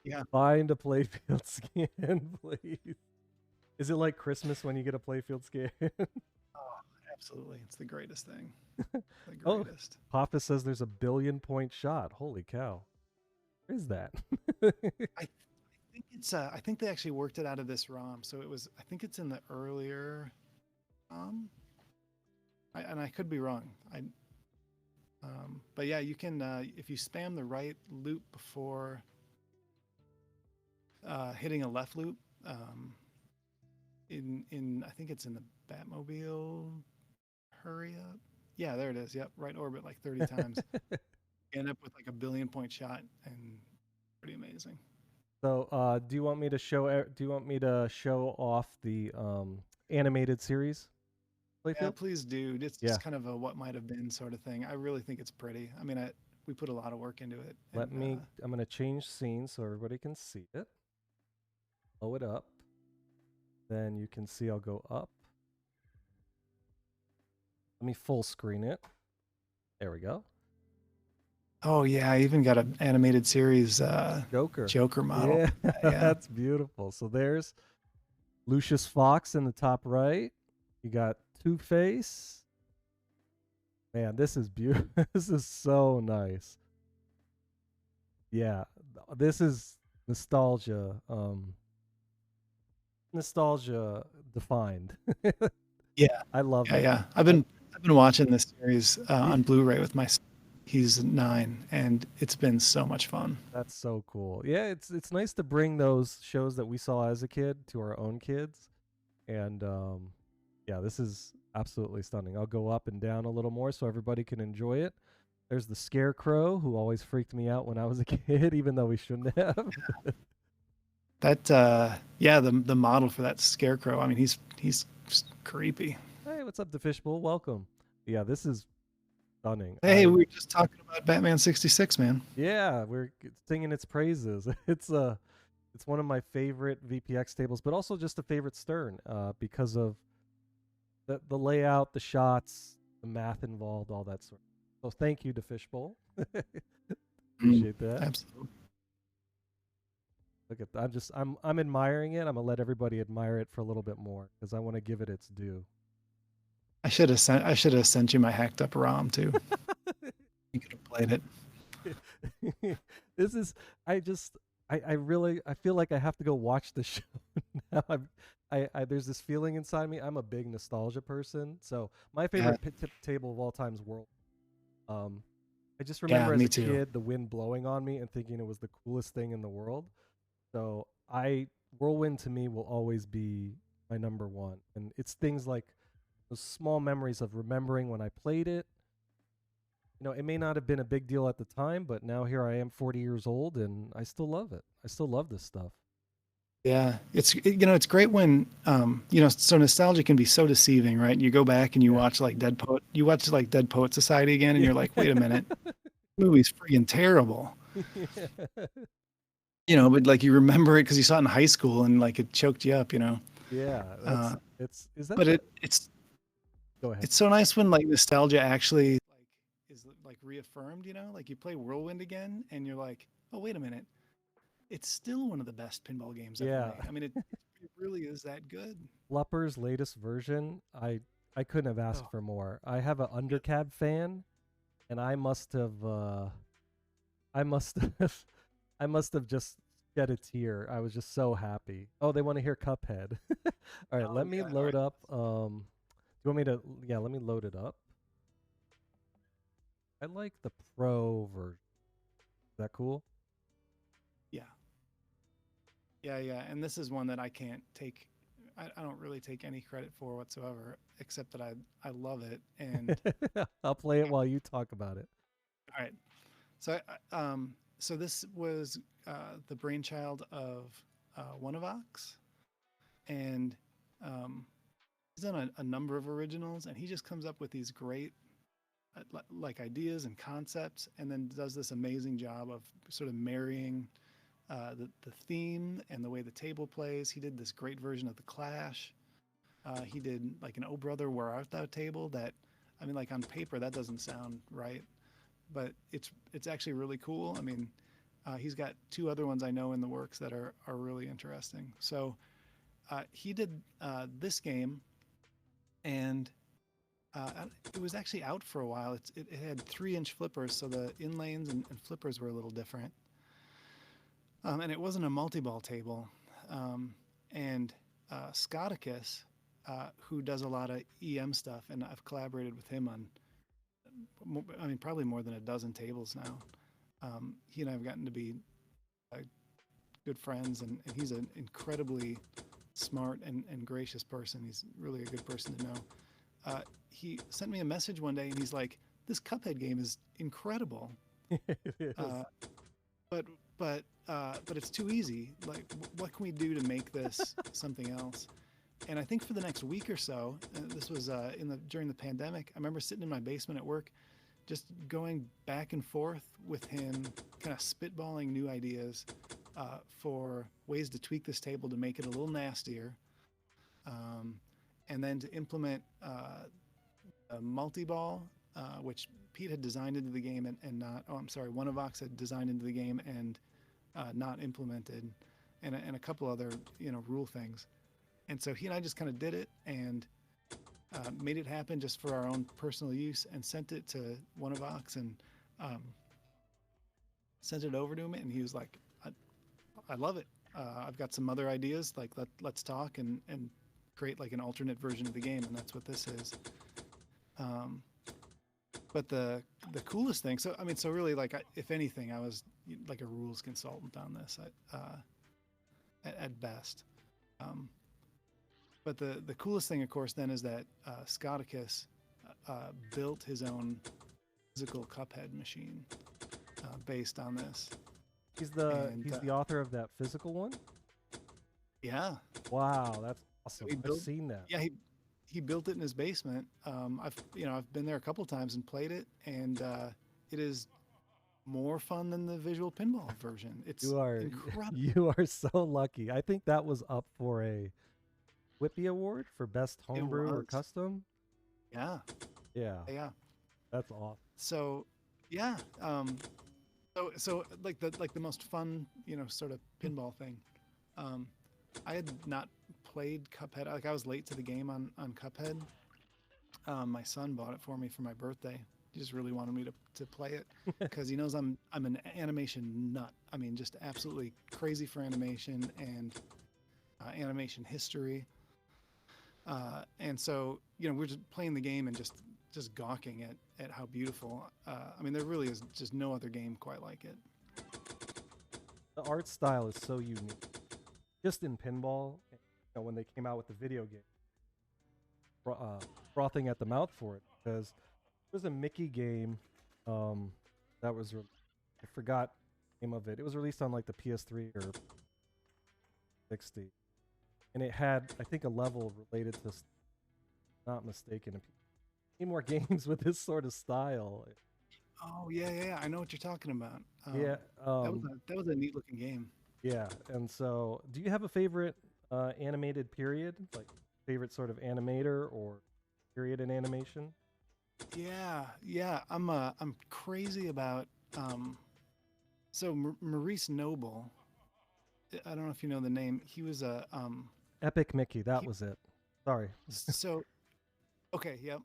Yeah. Find a playfield scan, please. Is it like Christmas when you get a playfield scan? Oh, absolutely. It's the greatest thing. The Oh, greatest. Papa says there's a 1 billion point shot. Holy cow. Where is that? I think it's I think they actually worked it out of this ROM. So I think it's in the earlier ROM. And I could be wrong. But yeah, you can if you spam the right loop before hitting a left loop, I think it's in the Batmobile Hurry Up. Yeah, there it is. Yep, right orbit like 30 times. You end up with like a 1 billion point shot, and pretty amazing. So, do you want me to show off the animated series? Yeah, Playfield? please do. It's Yeah. just kind of a what might have been sort of thing. I really think it's pretty. I mean, we put a lot of work into it. And, I'm going to change scenes so everybody can see it. Blow it up. Then you can see I'll go up. Let me full screen it. There we go. Oh yeah, I even got an animated series Joker model. Yeah, Yeah. that's beautiful. So there's Lucius Fox in the top right. You got Two-Face. Man, this is beautiful. This is so nice. Yeah, this is nostalgia. Nostalgia defined. Yeah. I love it. Yeah. I've been watching this series on Blu-ray with my son. He's 9, and it's been so much fun. That's so cool. Yeah, it's nice to bring those shows that we saw as a kid to our own kids. And yeah, this is absolutely stunning. I'll go up and down a little more so everybody can enjoy it. There's the Scarecrow, who always freaked me out when I was a kid, even though we shouldn't have. That the model for that Scarecrow, I mean, he's creepy. Hey, what's up, the Fishbowl? Welcome. Yeah, this is stunning. Hey, we were just talking about Batman 66, man. Yeah, we're singing its praises. It's one of my favorite VPX tables, but also just a favorite Stern because of the layout, the shots, the math involved, all that sort. So thank you to Fishbowl. Appreciate that. Absolutely. Look at that. I'm admiring it. I'm gonna let everybody admire it for a little bit more because I want to give it its due. I should have sent you my hacked up ROM too. You could have played it. This is I feel like I have to go watch the show now. There's this feeling inside me. I'm a big nostalgia person, so my favorite table of all time is World. I just remember as a kid the wind blowing on me and thinking it was the coolest thing in the world. So Whirlwind to me will always be my number one, and it's things like those small memories of remembering when I played it. You know, it may not have been a big deal at the time, but now here I am 40 years old and I still love it. I still love this stuff. Yeah, it's great when so nostalgia can be so deceiving, right? You go back and you watch like Dead Poet Society again, and you're like, wait a minute, this movie's freaking terrible. But like you remember it because you saw it in high school and like it choked you up, Yeah, Is that But the- it's go ahead. it's so nice when like nostalgia actually like is like reaffirmed, you know? Like you play Whirlwind again and you're like, "Oh, wait a minute. It's still one of the best pinball games ever Yeah. made." I mean, it really is that good. Flupper's latest version, I couldn't have asked Oh, for more. I have an yeah. undercab fan, and I must have I must have I must have just shed a tear. I was just so happy. Oh, they want to hear Cuphead. All right, Oh, let me yeah. All load right. up. Do you want me to? Yeah, let me load it up. I like the pro version. Is that cool? Yeah. Yeah, yeah. And this is one that I can't take I don't really take any credit for whatsoever, except that I love it. And I'll play it while you talk about it. all right. So so this was the brainchild of Onevox, and he's done a number of originals, and he just comes up with these great like ideas and concepts, and then does this amazing job of sort of marrying the theme and the way the table plays. He did this great version of the Clash. He did like an "Oh Brother, Where Art Thou" table that, I mean, like on paper that doesn't sound right, but it's actually really cool. I mean, he's got two other ones I know in the works that are really interesting. So he did this game, and it was actually out for a while. It had 3-inch flippers, so the inlanes and flippers were a little different. And it wasn't a multi-ball table. And Scotticus, who does a lot of EM stuff, and I've collaborated with him on, I mean, probably more than a dozen tables now. He and I have gotten to be good friends, and he's an incredibly smart and gracious person. He's really a good person to know. He sent me a message one day, and he's like, "This Cuphead game is incredible, It is. but it's too easy. Like, what can we do to make this something else?" And I think for the next week or so, this was during the pandemic. I remember sitting in my basement at work, just going back and forth with him, kind of spitballing new ideas for ways to tweak this table to make it a little nastier, and then to implement a multi-ball, which Pete had designed into the game and not. Oh, I'm sorry, Onevox had designed into the game and not implemented, and a couple other rule things. And so he and I just kind of did it and made it happen just for our own personal use, and sent it to Onevox and sent it over to him, and he was like, I love it. I've got some other ideas, like let's talk and create like an alternate version of the game, and that's what this is. But the coolest thing, so I mean, so really, like, if anything, I was like a rules consultant on this at best. But the coolest thing, of course, then is that Scotticus built his own physical Cuphead machine based on this. He's And, the author of that physical one. Yeah, Wow, that's awesome. he I've built- seen that. yeah, he built it in his basement. I've been there a couple times and played it, and it is more fun than the visual pinball version. It's You are incredible. you are so lucky. I think that was up for a Whippy Award for best homebrew or was. custom. Yeah, Yeah, yeah. that's awesome. So, yeah. So like the most fun, sort of pinball thing. I had not played Cuphead. Like, I was late to the game on Cuphead. My son bought it for me for my birthday. He just really wanted me to play it because he knows I'm an animation nut. I mean, just absolutely crazy for animation and animation history. And so, we're just playing the game and just gawking at how beautiful. I mean, there really is just no other game quite like it. The art style is so unique. Just in pinball, when they came out with the video game, frothing at the mouth for it, because it was a Mickey game that was I forgot the name of it. It was released on like the PS3 or 60, and it had, I think, a level related to, not mistaken, any more games with this sort of style. Oh yeah. I know what you're talking about. Yeah, that was a neat looking game. yeah. And so, do you have a favorite animated period? Like favorite sort of animator or period in animation? Yeah. I'm crazy about so Maurice Noble. I don't know if you know the name. He was a Epic Mickey, that he, was it. Sorry. so okay, yep.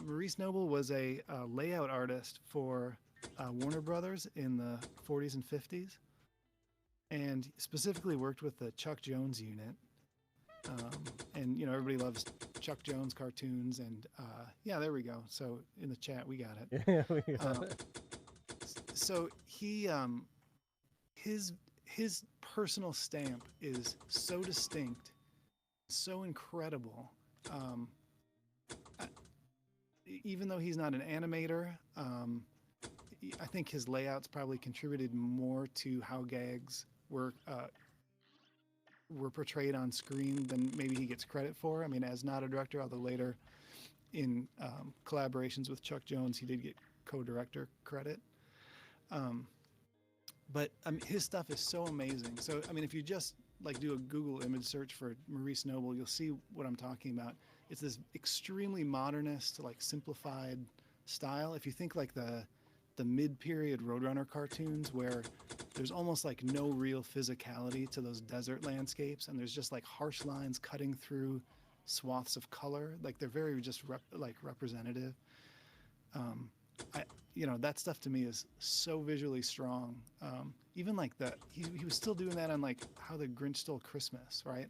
Maurice Noble was a layout artist for Warner Brothers in the 40s and 50s, and specifically worked with the Chuck Jones unit. And everybody loves Chuck Jones cartoons, and yeah, there we go. So in the chat, we got it. Yeah, we got Um, it. so his personal stamp is so distinct, so incredible. Um, I- Even though he's not an animator, I think his layouts probably contributed more to how gags were portrayed on screen than maybe he gets credit for. I mean, as not a director, although later in collaborations with Chuck Jones, he did get co-director credit. But his stuff is so amazing. So, I mean, if you just like do a Google image search for Maurice Noble, you'll see what I'm talking about. It's this extremely modernist, like simplified style. If you think like the mid-period Roadrunner cartoons where there's almost like no real physicality to those desert landscapes, and there's just like harsh lines cutting through swaths of color, like they're very just representative. I that stuff to me is so visually strong. Even like he was still doing that on like How the Grinch Stole Christmas, right?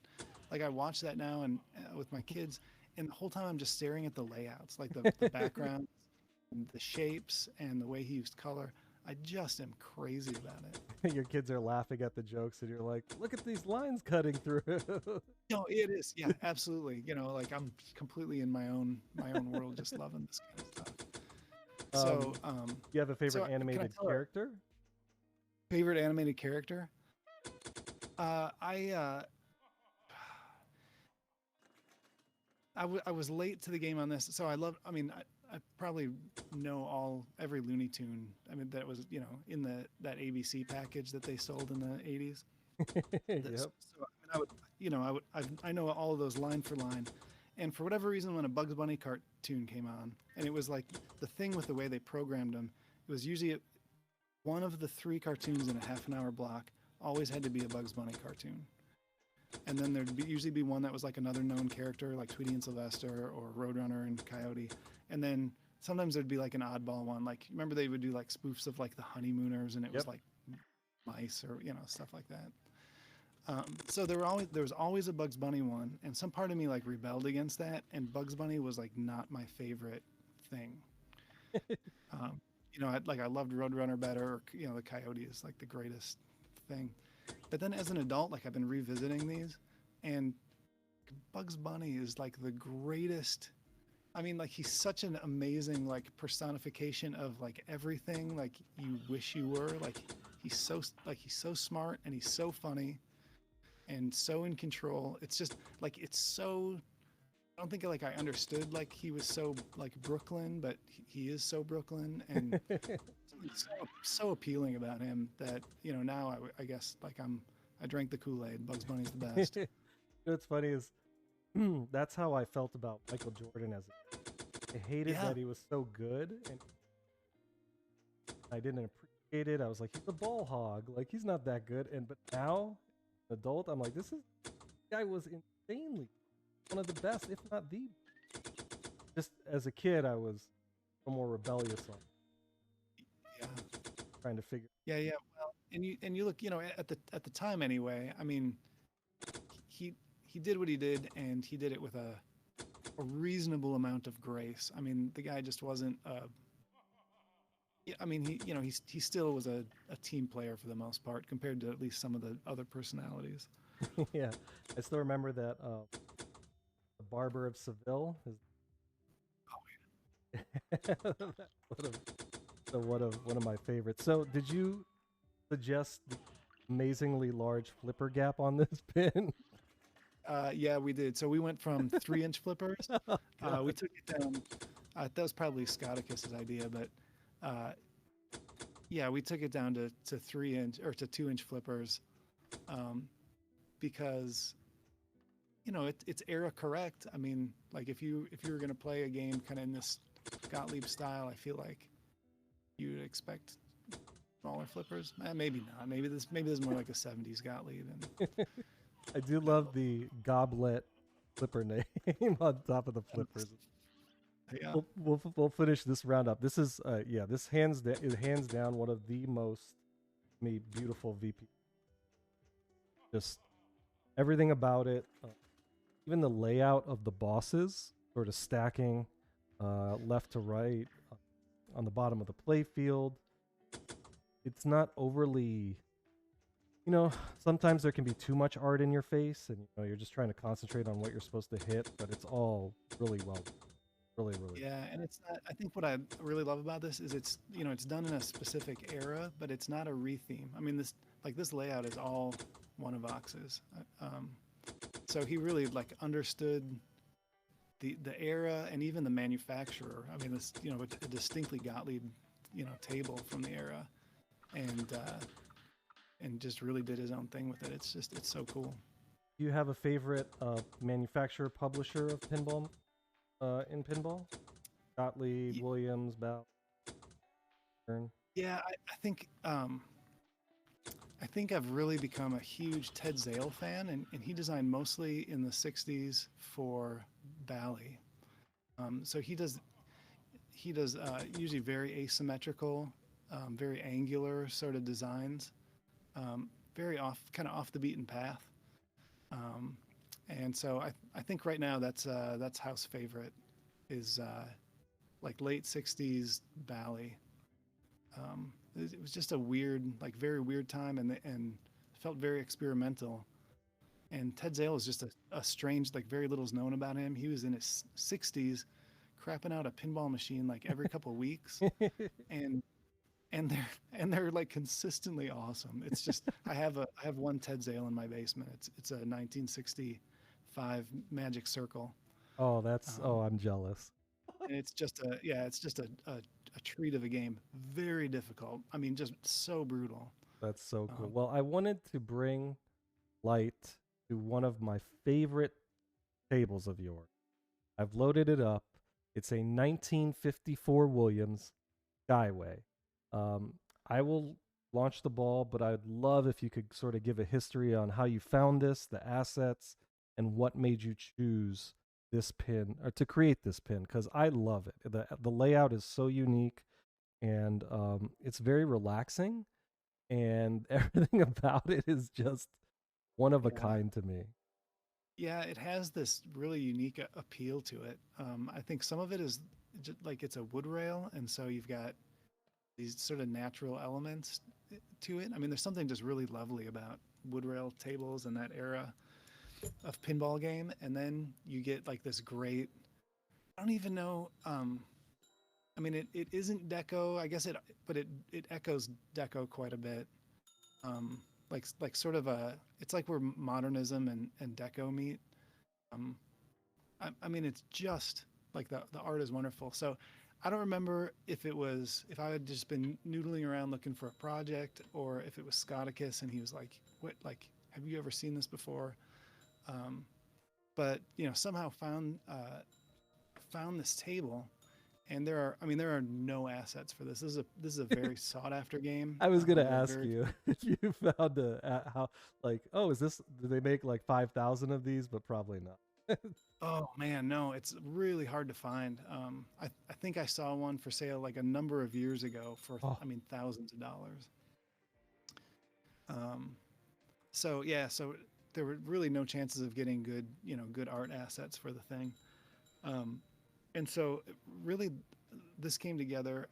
Like I watch that now and with my kids, and the whole time I'm just staring at the layouts, like the background, the shapes, and the way he used color. I just am crazy about it. Your kids are laughing at the jokes, and you're like, "Look at these lines cutting through." No, it is. Yeah, absolutely. Like I'm completely in my own world, just loving this kind of stuff. So, you have a favorite can I animated tell character? favorite animated character? I was late to the game on this, so I mean, I probably know every Looney Tune. I mean, that was in that ABC package that they sold in the 80s. Yep. So I mean, I know all of those line for line. And for whatever reason, when a Bugs Bunny cartoon came on, and it was like the thing with the way they programmed them, it was usually one of the 3 cartoons in a half-an-hour block always had to be a Bugs Bunny cartoon. And then usually be one that was like another known character, like Tweety and Sylvester or Roadrunner and Coyote. And then sometimes there'd be like an oddball one. Like, remember they would do like spoofs of like the Honeymooners, and it was like mice or stuff like that. So there was always a Bugs Bunny one, and some part of me like rebelled against that, and Bugs Bunny was like not my favorite thing. I loved Roadrunner better, or the Coyote is like the greatest thing. But then as an adult, like I've been revisiting these, and Bugs Bunny is like the greatest. I mean, like he's such an amazing like personification of like everything like you wish you were. Like he's so smart, and he's so funny and so in control. It's just like I don't think like I understood like he was so like Brooklyn, but he is so Brooklyn, and something so appealing about him that now I guess like I drank the Kool-Aid. Bugs Bunny's the best. What's funny is that's how I felt about Michael Jordan I hated that he was so good, and I didn't appreciate it. I was like, he's a ball hog, like he's not that good. But now, adult, I'm like, this guy was insanely one of the best, if not the. Just as a kid, I was a little more rebellious on trying to figure. Yeah. Well, and you look, at the time anyway. I mean, he did what he did, and he did it with a reasonable amount of grace. I mean, the guy just wasn't. I mean, he still was a team player for the most part, compared to at least some of the other personalities. Yeah, I still remember that the Barber of Seville. One of my favorites. So, did you suggest the amazingly large flipper gap on this pin? Yeah, we did. So we went from 3-inch flippers. We took it down. That was probably Scotticus's idea, but yeah, we took it down to 3-inch or to 2-inch flippers, because it's era correct. I mean, like if you were going to play a game kind of in this Gottlieb style, I feel like you would expect smaller flippers. Maybe not. Maybe this is more like a 70s Gottlieb. And I do love the goblet flipper name on top of the flippers. yeah, We'll finish this round up. This is this is hands down one of the most beautiful VP. Just everything about it, even the layout of the bosses, sort of stacking left to right on the bottom of the play field. It's not overly, sometimes there can be too much art in your face, and you're just trying to concentrate on what you're supposed to hit, but it's all really well. Really. yeah, and it's not. I think what I really love about this is it's done in a specific era, but it's not a retheme. I mean, this layout is all one of Vox's. So he really understood the era and even the manufacturer. I mean, this a distinctly Gottlieb table from the era, and just really did his own thing with it. It's so cool. Do you have a favorite manufacturer publisher of pinball? In pinball, Gottlieb, Williams, Bell. Yeah, I think I've really become a huge Ted Zale fan, and he designed mostly in the '60s for Bally. So he does usually very asymmetrical, very angular sort of designs, very kind of off the beaten path. And so I think right now that's house favorite is late '60s Bally. It was just a weird, very weird time, and felt very experimental. And Ted Zale is just a strange, very little's known about him. He was in his 60s, crapping out a pinball machine every couple of weeks, and they're consistently awesome. It's just I have one Ted Zale in my basement. It's a 1965 Magic Circle. Oh, I'm jealous. And it's just a treat of a game. Very difficult. I mean, just so brutal. That's so cool. Well, I wanted to bring light to one of my favorite tables of yours. I've loaded it up. It's a 1954 Williams Skyway. I will launch the ball, but I'd love if you could sort of give a history on how you found this, the assets, and what made you choose this pin or to create this pin, because I love it. The layout is so unique, and it's very relaxing, and everything about it is just one of a kind to me. Yeah, it has this really unique appeal to it. I think some of it is just it's a wood rail, and so you've got these sort of natural elements to it. I mean, there's something just really lovely about wood rail tables in that era of pinball game, and then you get this great, I don't even know, I mean it isn't deco, I guess but it echoes deco quite a bit. Sort of it's where modernism and deco meet. I mean, it's just the art is wonderful. So I don't remember if I had just been noodling around looking for a project, or if it was Scotticus and he was like, what, have you ever seen this before? But somehow found this table, and there are no assets for this. This is a very sought after game. I was gonna ask you if you found how do they make 5,000 of these? But probably not. Oh man, no, it's really hard to find. I think I saw one for sale a number of years ago for thousands of dollars. So there were really no chances of getting good art assets for the thing. And so really this came together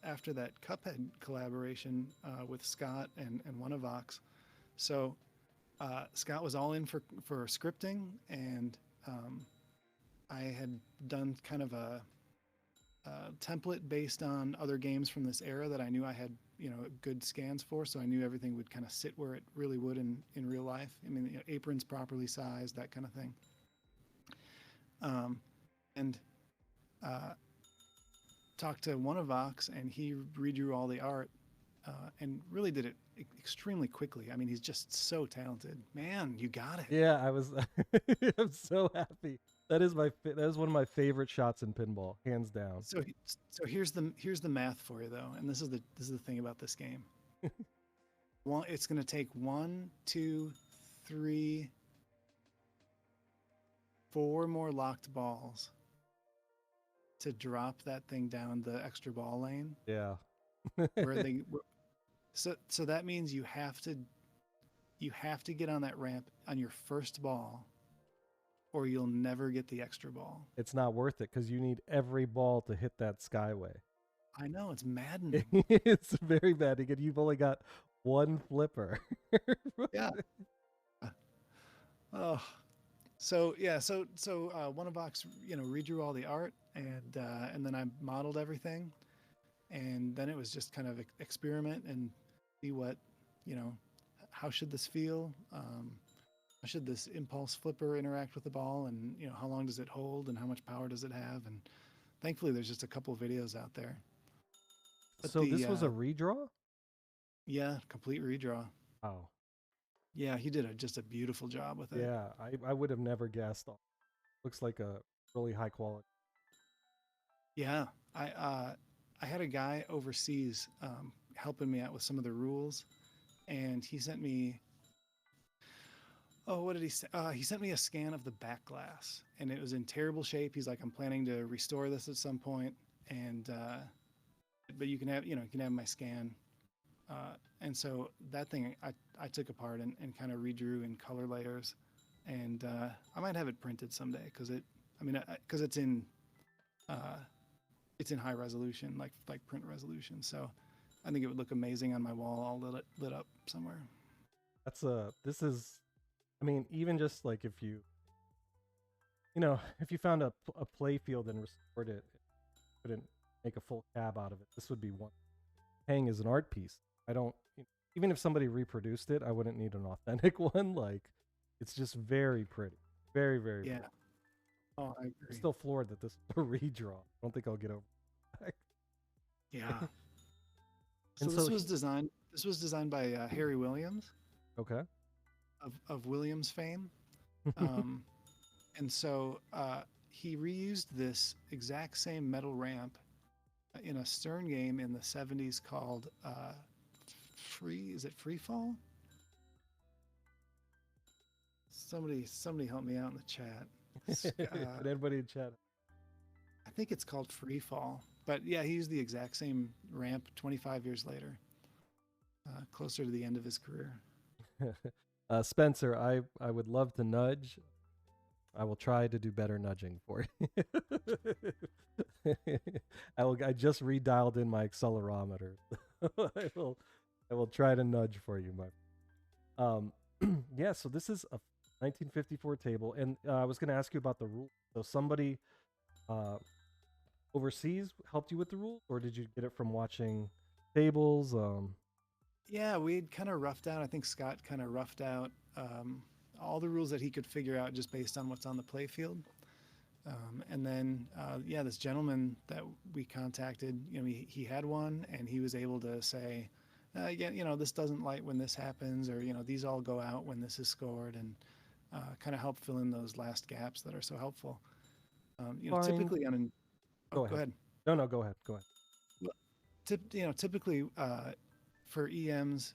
after that Cuphead collaboration with Scott and Wonavox. So Scott was all in for scripting, and I had done kind of a template based on other games from this era that I knew I had good scans for, so I knew everything would kind of sit where it really would in real life. I mean, aprons properly sized, that kind of thing. And talked to Wonavox, and he redrew all the art, and really did it extremely quickly. I mean, he's just so talented. Man, you got it. Yeah, I was. I'm so happy. That is that is one of my favorite shots in pinball, hands down. So here's the math for you though, and this is the thing about this game. Well, it's going to take 1, 2, 3, 4 more locked balls to drop that thing down the extra ball lane. Yeah. So that means you have to get on that ramp on your first ball, or you'll never get the extra ball. It's not worth it because you need every ball to hit that skyway. I know, it's maddening. It's very bad. Again, you've only got one flipper. Yeah. Oh, so yeah, so Wonderbox, redrew all the art, and then I modeled everything, and then it was just kind of experiment and see what, how should this feel? How should this impulse flipper interact with the ball, and how long does it hold, and how much power does it have? And thankfully, there's just a couple of videos out there. But so this was a redraw? Yeah, complete redraw. Oh. Yeah, he did just a beautiful job with it. Yeah, I would have never guessed. Looks like a really high quality. Yeah, I had a guy overseas helping me out with some of the rules, and he sent me. Oh, what did he say? He sent me a scan of the back glass, and it was in terrible shape. He's like, "I'm planning to restore this at some point, and but you can have my scan." And so that thing I took apart and kind of redrew in color layers, and I might have it printed someday because it's in high resolution, like print resolution. So I think it would look amazing on my wall, all lit up somewhere. This is, I mean, even just like if you found a play field and restored it, couldn't make a full cab out of it. This would be one hang as an art piece. I don't, even if somebody reproduced it, I wouldn't need an authentic one. Like, it's just very pretty, very, very Yeah. pretty. Oh, I agree. I'm still floored that this is a redraw. I don't think I'll get over it. Yeah. So And this so was designed by Harry Williams Okay. of Williams fame. And so he reused this exact same metal ramp in a Stern game in the 70s called Free Fall? Somebody help me out in the chat. Did anybody in chat? I think it's called Free Fall. But yeah, he used the exact same ramp 25 years later, closer to the end of his career. Spencer, I would love to nudge. I will try to do better nudging for you. I just redialed in my accelerometer. I will try to nudge for you, yeah, so this is a 1954 table, and I was going to ask you about the rules. So somebody overseas helped you with the rules, or did you get it from watching tables? Yeah, we had kind of roughed out. I think Scott kind of roughed out all the rules that he could figure out just based on what's on the play field. And then, this gentleman that we contacted, he had one, and he was able to say, this doesn't light when this happens, or, these all go out when this is scored, and kind of help fill in those last gaps that are so helpful. Typically on an... Go ahead. No, go ahead. Go ahead. Typically for EMs,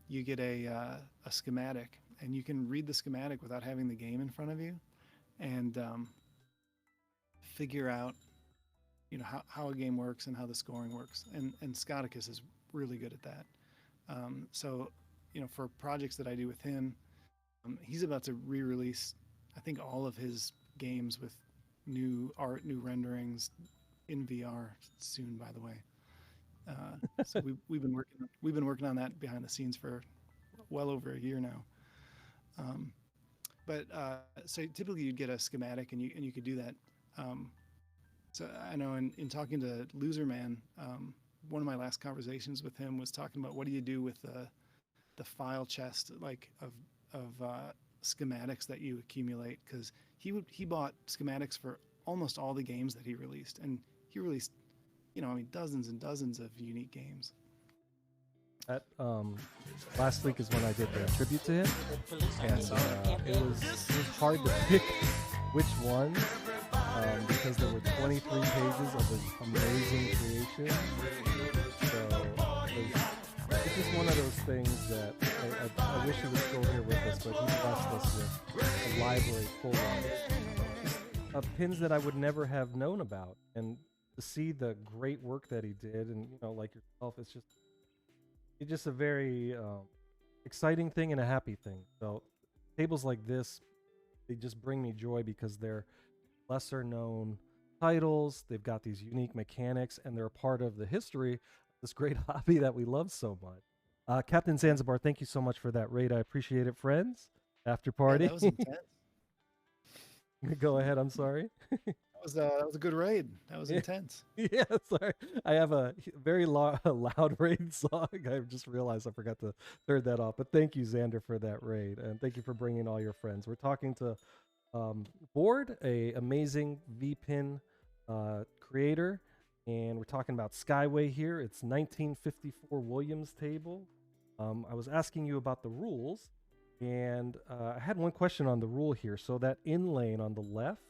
you get a schematic, and you can read the schematic without having the game in front of you, and figure out, how a game works and how the scoring works. And Scotticus is really good at that. So, for projects that I do with him, he's about to re-release, I think, all of his games with new art, new renderings in VR soon, by the way. So we've been working on that behind the scenes for well over a year now. So typically you'd get a schematic, and you could do that. So I know in talking to Loser Man, one of my last conversations with him was talking about what do you do with the file chest, like of schematics that you accumulate, because he bought schematics for almost all the games that he released, and he released dozens and dozens of unique games. That last week is when I did the tribute to him, and it was hard to pick which one because there were 23 pages of his amazing creation. So it's just one of those things that I wish he was still here with us, but he blessed us with a library full of pins that I would never have known about, and to see the great work that he did, and like yourself, it's just a very exciting thing and a happy thing. So tables like this, they just bring me joy because they're lesser known titles. They've got these unique mechanics, and they're a part of the history of this great hobby that we love so much. Captain Zanzibar, thank you so much for that raid. I appreciate it, friends. After party. Yeah, that was intense. Go ahead. I'm sorry. That was a good raid. That was intense. Yeah, sorry. I have a very loud raid song. I just realized I forgot to turn that off. But thank you, Xander, for that raid, and thank you for bringing all your friends. We're talking to Board, a amazing VPin creator, and we're talking about Skyway here. It's 1954 Williams table. I was asking you about the rules, and I had one question on the rule here. So that in lane on the left,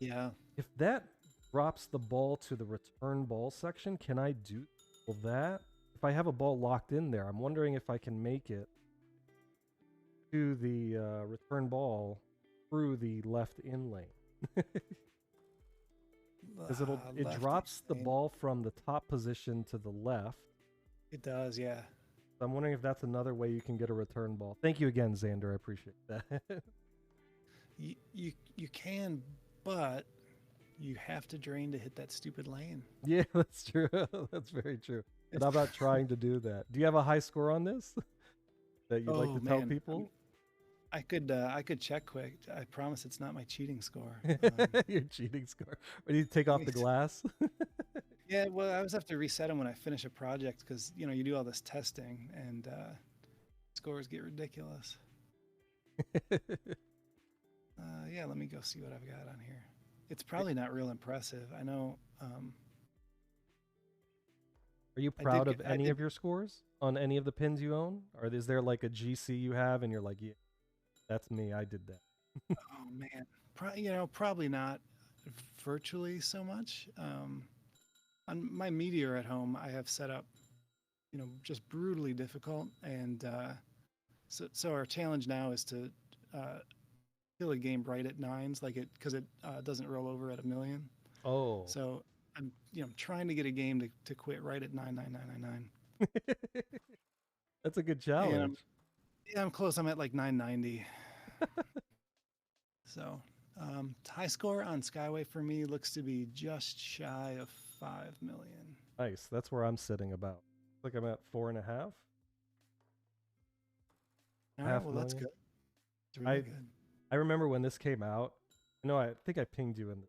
Yeah. if that drops the ball to the return ball section, can I do that? If I have a ball locked in there, I'm wondering if I can make it to the return ball through the left in lane. Because it drops the ball from the top position to the left. It does, yeah. I'm wondering if that's another way you can get a return ball. Thank you again, Xander. I appreciate that. You can, but you have to drain to hit that stupid lane. Yeah, that's true. That's very true. And I'm not trying to do that. Do you have a high score on this that you'd like to tell people? I could check quick. I promise it's not my cheating score. Your cheating score. Or do you take off the glass? Yeah, well, I always have to reset them when I finish a project because you do all this testing and scores get ridiculous. Yeah, let me go see what I've got on here. It's probably not real impressive. I know. Are you proud of any of your scores on any of the pins you own? Or is there like a GC you have and you're like, yeah, that's me. I did that. Oh man, probably not virtually so much. On my Meteor at home, I have set up, just brutally difficult, and so our challenge now is to kill a game right at nines, because it doesn't roll over at 1,000,000. Oh. So I'm trying to get a game to quit right at 99999. That's a good challenge. I'm close. I'm at like 990. So high score on Skyway for me looks to be just shy of 5 million. Nice. That's where I'm sitting about. Like I'm at 4.5. All right, well, that's good. It's really good. I remember when this came out. I think I pinged you in.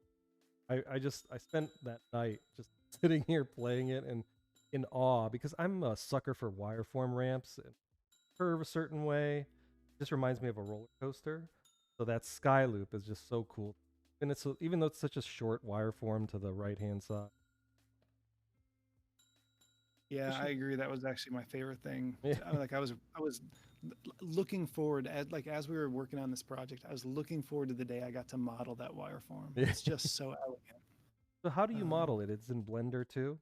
I spent that night just sitting here playing it and in awe because I'm a sucker for wireform ramps and curve a certain way. It just reminds me of a roller coaster. So that sky loop is just so cool. And even though it's such a short wireform to the right hand side. Yeah, I agree. That was actually my favorite thing. Yeah. I was looking forward as we were working on this project. I was looking forward to the day I got to model that wireform. Yeah. It's just so elegant. So how do you model it? It's in Blender too?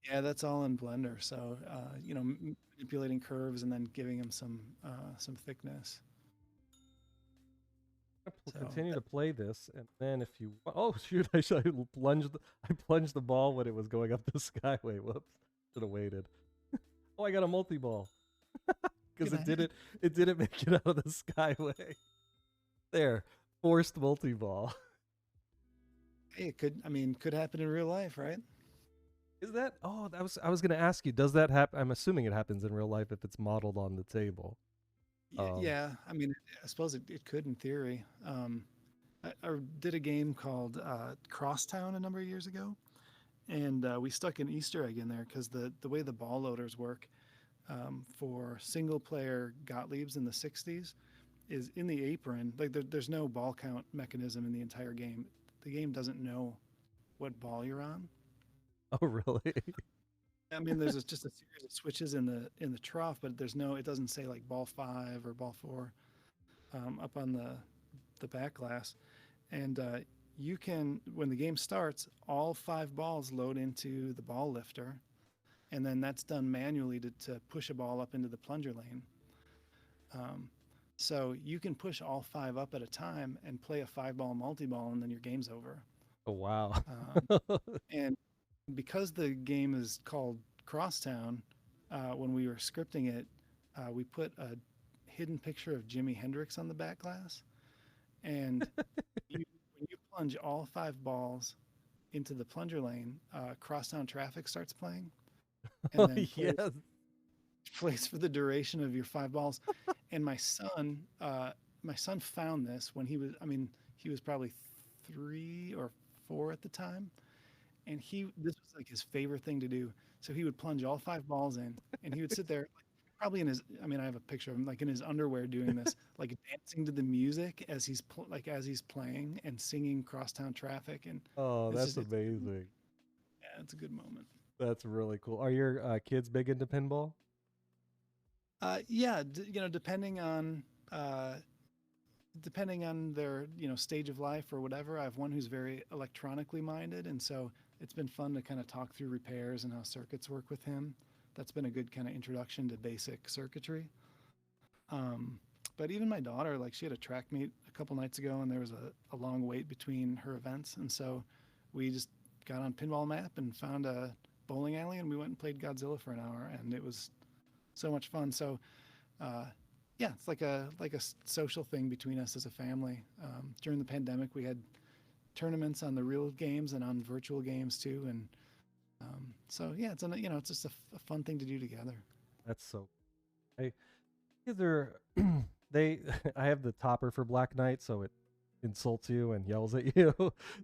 Yeah, that's all in Blender. So manipulating curves and then giving them some thickness. Continue to play this, and then if you shoot, I plunged the ball when it was going up the skyway. Whoops, should have waited. Oh, I got a multi-ball because it didn't make it out of the skyway. There, forced multi-ball. Hey, it could happen in real life, right? Is that? Oh, I was going to ask you. Does that happen? I'm assuming it happens in real life if it's modeled on the table. Yeah, I suppose it could in theory. I did a game called Crosstown a number of years ago, and we stuck an Easter egg in there because the way the ball loaders work for single player Gottliebs in the 60s is in the apron. Like there's no ball count mechanism in the entire game. The game doesn't know what ball you're on. Oh, really? I mean, there's just a series of switches in the trough, but there's no. It doesn't say like ball 5 or ball 4 up on the back glass, and you can, when the game starts, all 5 balls load into the ball lifter, and then that's done manually to push a ball up into the plunger lane. Um, so you can push all 5 up at a time and play a 5-ball multi-ball, and then your game's over. Oh wow. And because the game is called Crosstown, when we were scripting it, we put a hidden picture of Jimi Hendrix on the back glass, and when you plunge all 5 balls into the plunger lane, Crosstown Traffic starts playing, and Oh then yes. plays for the duration of your 5 balls. And my son found this when he was probably 3 or 4 at the time, and this was like his favorite thing to do. So he would plunge all 5 balls in, and he would sit there, like, probably in his. I mean, I have a picture of him like in his underwear doing this, like dancing to the music as he's playing and singing Crosstown Traffic, and Oh, it's that's just amazing. yeah, it's a good moment. That's really cool. Are your kids big into pinball? Yeah, depending on their stage of life or whatever. I have one who's very electronically minded, and so it's been fun to kind of talk through repairs and how circuits work with him. That's been a good kind of introduction to basic circuitry. But even my daughter, like, she had a track meet a couple nights ago, and there was a long wait between her events, and so we just got on Pinball Map and found a bowling alley, and we went and played Godzilla for an hour, and it was so much fun. So yeah, it's like a social thing between us as a family. During the pandemic, we had tournaments on the real games and on virtual games too, and so yeah, it's just a fun thing to do together. That's so. I either they I have the topper for Black Knight, so it insults you and yells at you.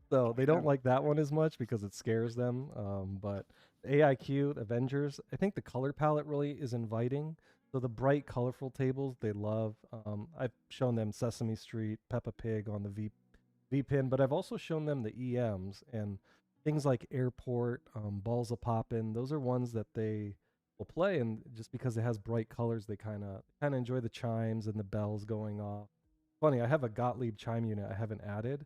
So they don't like that one as much because it scares them. But AIQ Avengers, I think the color palette really is inviting. So the bright, colorful tables they love. I've shown them Sesame Street, Peppa Pig on the V pin, but I've also shown them the EMs and things like Airport, Balls a Poppin'. Those are ones that they will play, and just because it has bright colors, they kind of enjoy the chimes and the bells going off. Funny, I have a Gottlieb chime unit I haven't added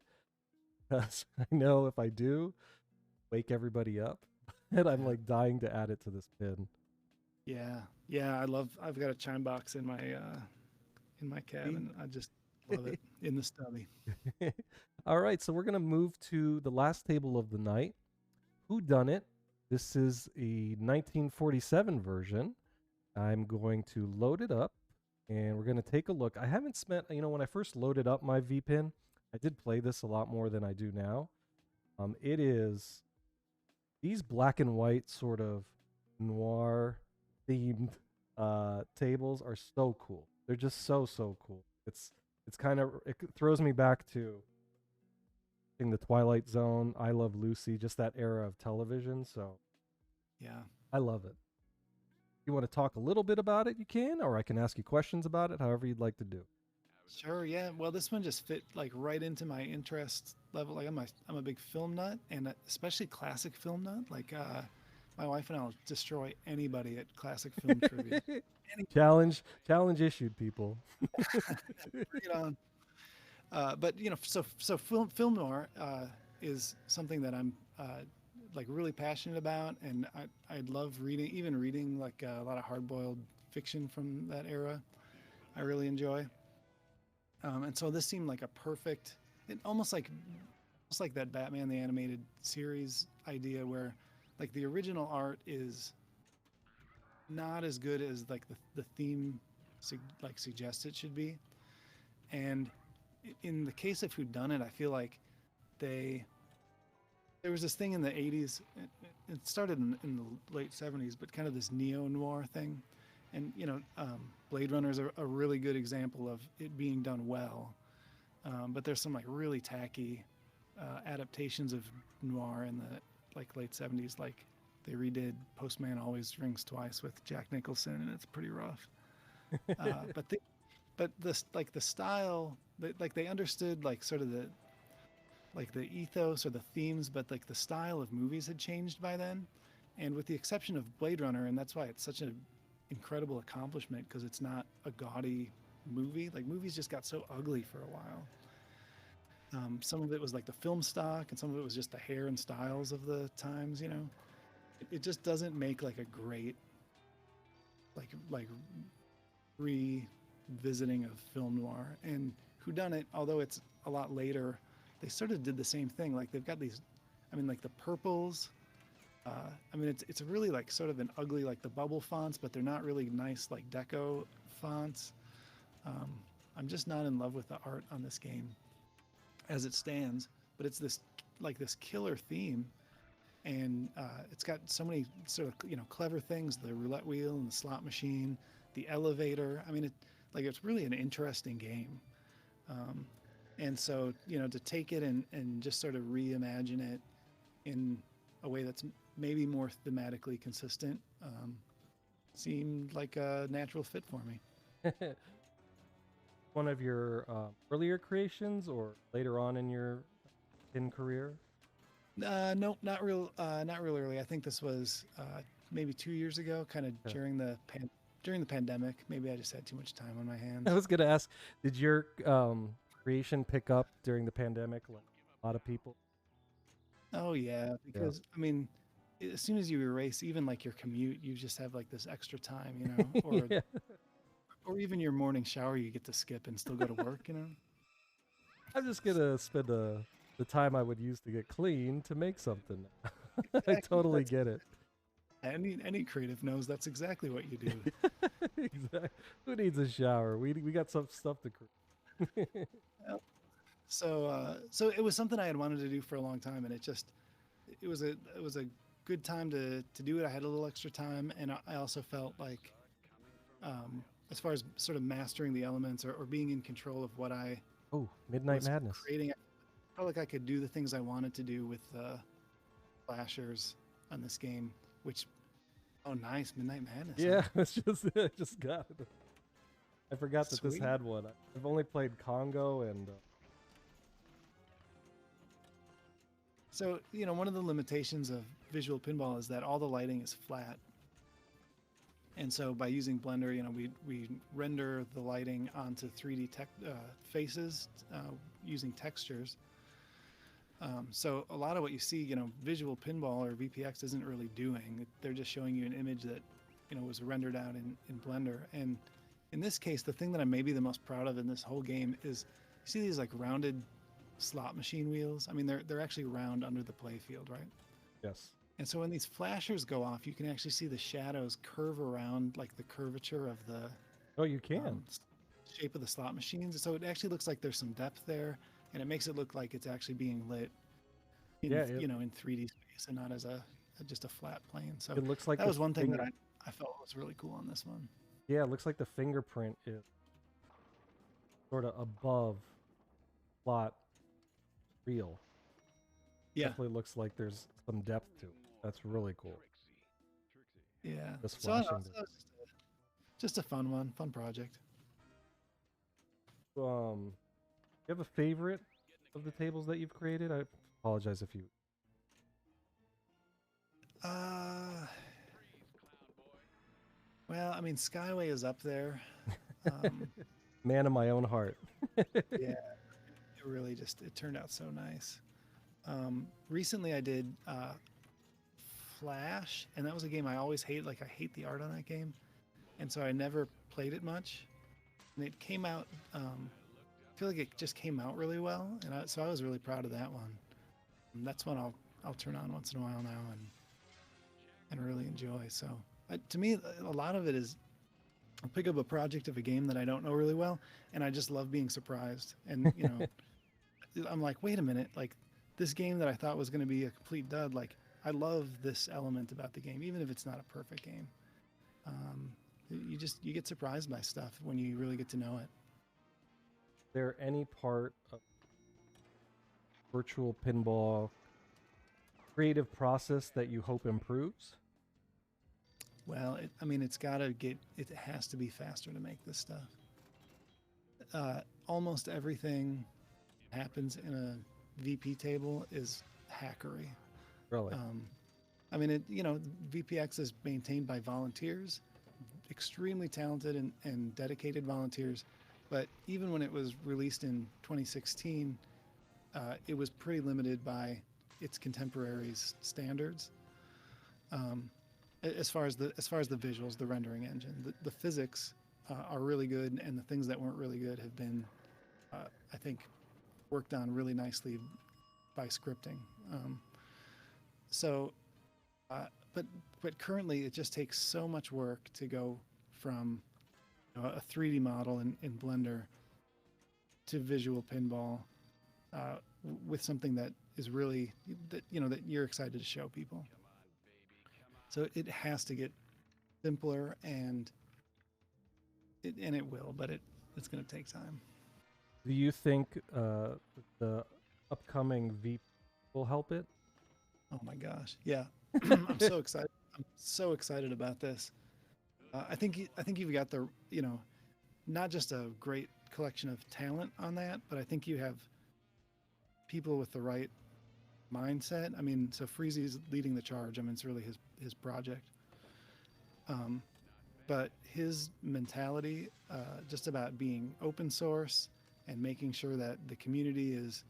because I know if I do, wake everybody up, and I'm like dying to add it to this pin. Yeah, I've got a chime box in my cabin. I just love it in the stubby. All right, so we're gonna move to the last table of the night. Who Done It? This is a 1947 version. I'm going to load it up, and we're gonna take a look. I haven't spent, when I first loaded up my VPin, I did play this a lot more than I do now. It is these black and white sort of noir themed tables are so cool. They're just so cool. It's kind of, it throws me back to in the Twilight Zone, I Love Lucy, just that era of television. So Yeah. I love it. You want to talk a little bit about it, you can, or I can ask you questions about it, however you'd like to do. Sure, yeah. Well, this one just fit like right into my interest level. Like I'm a big film nut, and especially classic film nut. Like my wife and I will destroy anybody at classic film trivia. Challenge issued, people. Bring it on. But so film noir is something that I'm like really passionate about, and I love reading like a lot of hard-boiled fiction from that era. I really enjoy. And so this seemed like a perfect, almost like that Batman the Animated Series idea, where like the original art is not as good as like the theme suggests it should be. And in the case of Whodunit, I feel like there was this thing in the 80s. It started in the late 70s, but kind of this neo-noir thing. And, Blade Runner is a really good example of it being done well. But there's some like really tacky adaptations of noir in the like late 70s. Like they redid Postman Always Rings Twice with Jack Nicholson, and it's pretty rough. But the style, like they understood like sort of the ethos or the themes, but like the style of movies had changed by then. And with the exception of Blade Runner, and that's why it's such an incredible accomplishment, because it's not a gaudy movie. Like, movies just got so ugly for a while. Some of it was like the film stock, and some of it was just the hair and styles of the times, you know. It just doesn't make like a great like revisiting of film noir. And Whodunit, although it's a lot later, they sort of did the same thing. Like, they've got these, I mean, like the purples. I mean, it's really like sort of an ugly, like the bubble fonts, but they're not really nice like deco fonts. I'm just not in love with the art on this game as it stands, but it's this killer theme, and it's got so many sort of, you know, clever things: the roulette wheel and the slot machine, the elevator. I mean, it's really an interesting game. And so, you know, to take it and just sort of reimagine it in a way that's maybe more thematically consistent seemed like a natural fit for me. One of your earlier creations, or later on in your career? No, not real early. I think this was maybe 2 years ago, kind of during the pandemic. Maybe I just had too much time on my hands. I was gonna ask, did your creation pick up during the pandemic, like a lot of people? Oh yeah, because I mean, as soon as you erase even like your commute, you just have like this extra time, you know, or Yeah. or even your morning shower you get to skip and still go to work, you know. I'm just gonna spend the time I would use to get clean to make something. I Exactly. totally get it. Any creative knows that's exactly what you do. Exactly. Who needs a shower? We got some stuff to create. So it was something I had wanted to do for a long time, and it was a good time to do it. I had a little extra time, and I also felt like, as far as sort of mastering the elements or being in control of what I Oh, Midnight was Madness. creating, I felt like I could do the things I wanted to do with flashers on this game. Which, oh, nice, Midnight Madness. Yeah, it's just got it. I forgot that this Sweet. had one. I've only played Congo and So, you know, one of the limitations of visual pinball is that all the lighting is flat. And so by using Blender, you know, we render the lighting onto 3D faces using textures. So a lot of what you see, you know, visual pinball or VPX isn't really doing. They're just showing you an image that, you know, was rendered out in Blender. And in this case, the thing that I'm maybe the most proud of in this whole game is, you see these like rounded slot machine wheels? I mean, they're actually round under the play field, right? yes. And so when these flashers go off, you can actually see the shadows curve around like the curvature of the Oh, you can. shape of the slot machines. So it actually looks like there's some depth there, and it makes it look like it's actually being lit in, Yeah, you know, in 3D space and not as just a flat plane. So It looks like that the was one thing that finger- I felt was really cool on this one. Yeah, it looks like the fingerprint is sort of above plot real. Yeah. Definitely looks like there's some depth to it. That's really cool. Yeah. Just So I don't know, flashing so it's just a fun project. You have a favorite of the tables that you've created? I apologize if you. Well, I mean, Skyway is up there. Man of my own heart. Yeah, it really it turned out so nice. Recently I did Flash, and that was a game I always hate. Like, I hate the art on that game, and so I never played it much. And it came out, I feel like it just came out really well, and so I was really proud of that one. And that's one I'll turn on once in a while now and really enjoy. So to me, a lot of it is, I'll pick up a project of a game that I don't know really well, and I just love being surprised. And, you know, I'm like, wait a minute, like, this game that I thought was going to be a complete dud, like, I love this element about the game, even if it's not a perfect game. You get surprised by stuff when you really get to know it. Is there any part of virtual pinball creative process that you hope improves? Well, I mean, it has to be faster to make this stuff. Almost everything happens in a VP table is hackery. Really? I mean, VPX is maintained by volunteers, extremely talented and dedicated volunteers. But even when it was released in 2016, it was pretty limited by its contemporaries' standards. As far as the visuals, the rendering engine, the physics are really good, and the things that weren't really good have been, I think, worked on really nicely by scripting. So, but currently it just takes so much work to go from a 3D model in Blender to visual pinball with something that is really that you're excited to show people. So it has to get simpler, and it will, but it's going to take time. Do you think the upcoming V will help it? Oh my gosh, yeah. I'm so excited. I'm so excited about this. I think you've got the not just a great collection of talent on that, but I think you have people with the right mindset. I mean, so Freezy's leading the charge. I mean, it's really his project. But his mentality, just about being open source and making sure that the community is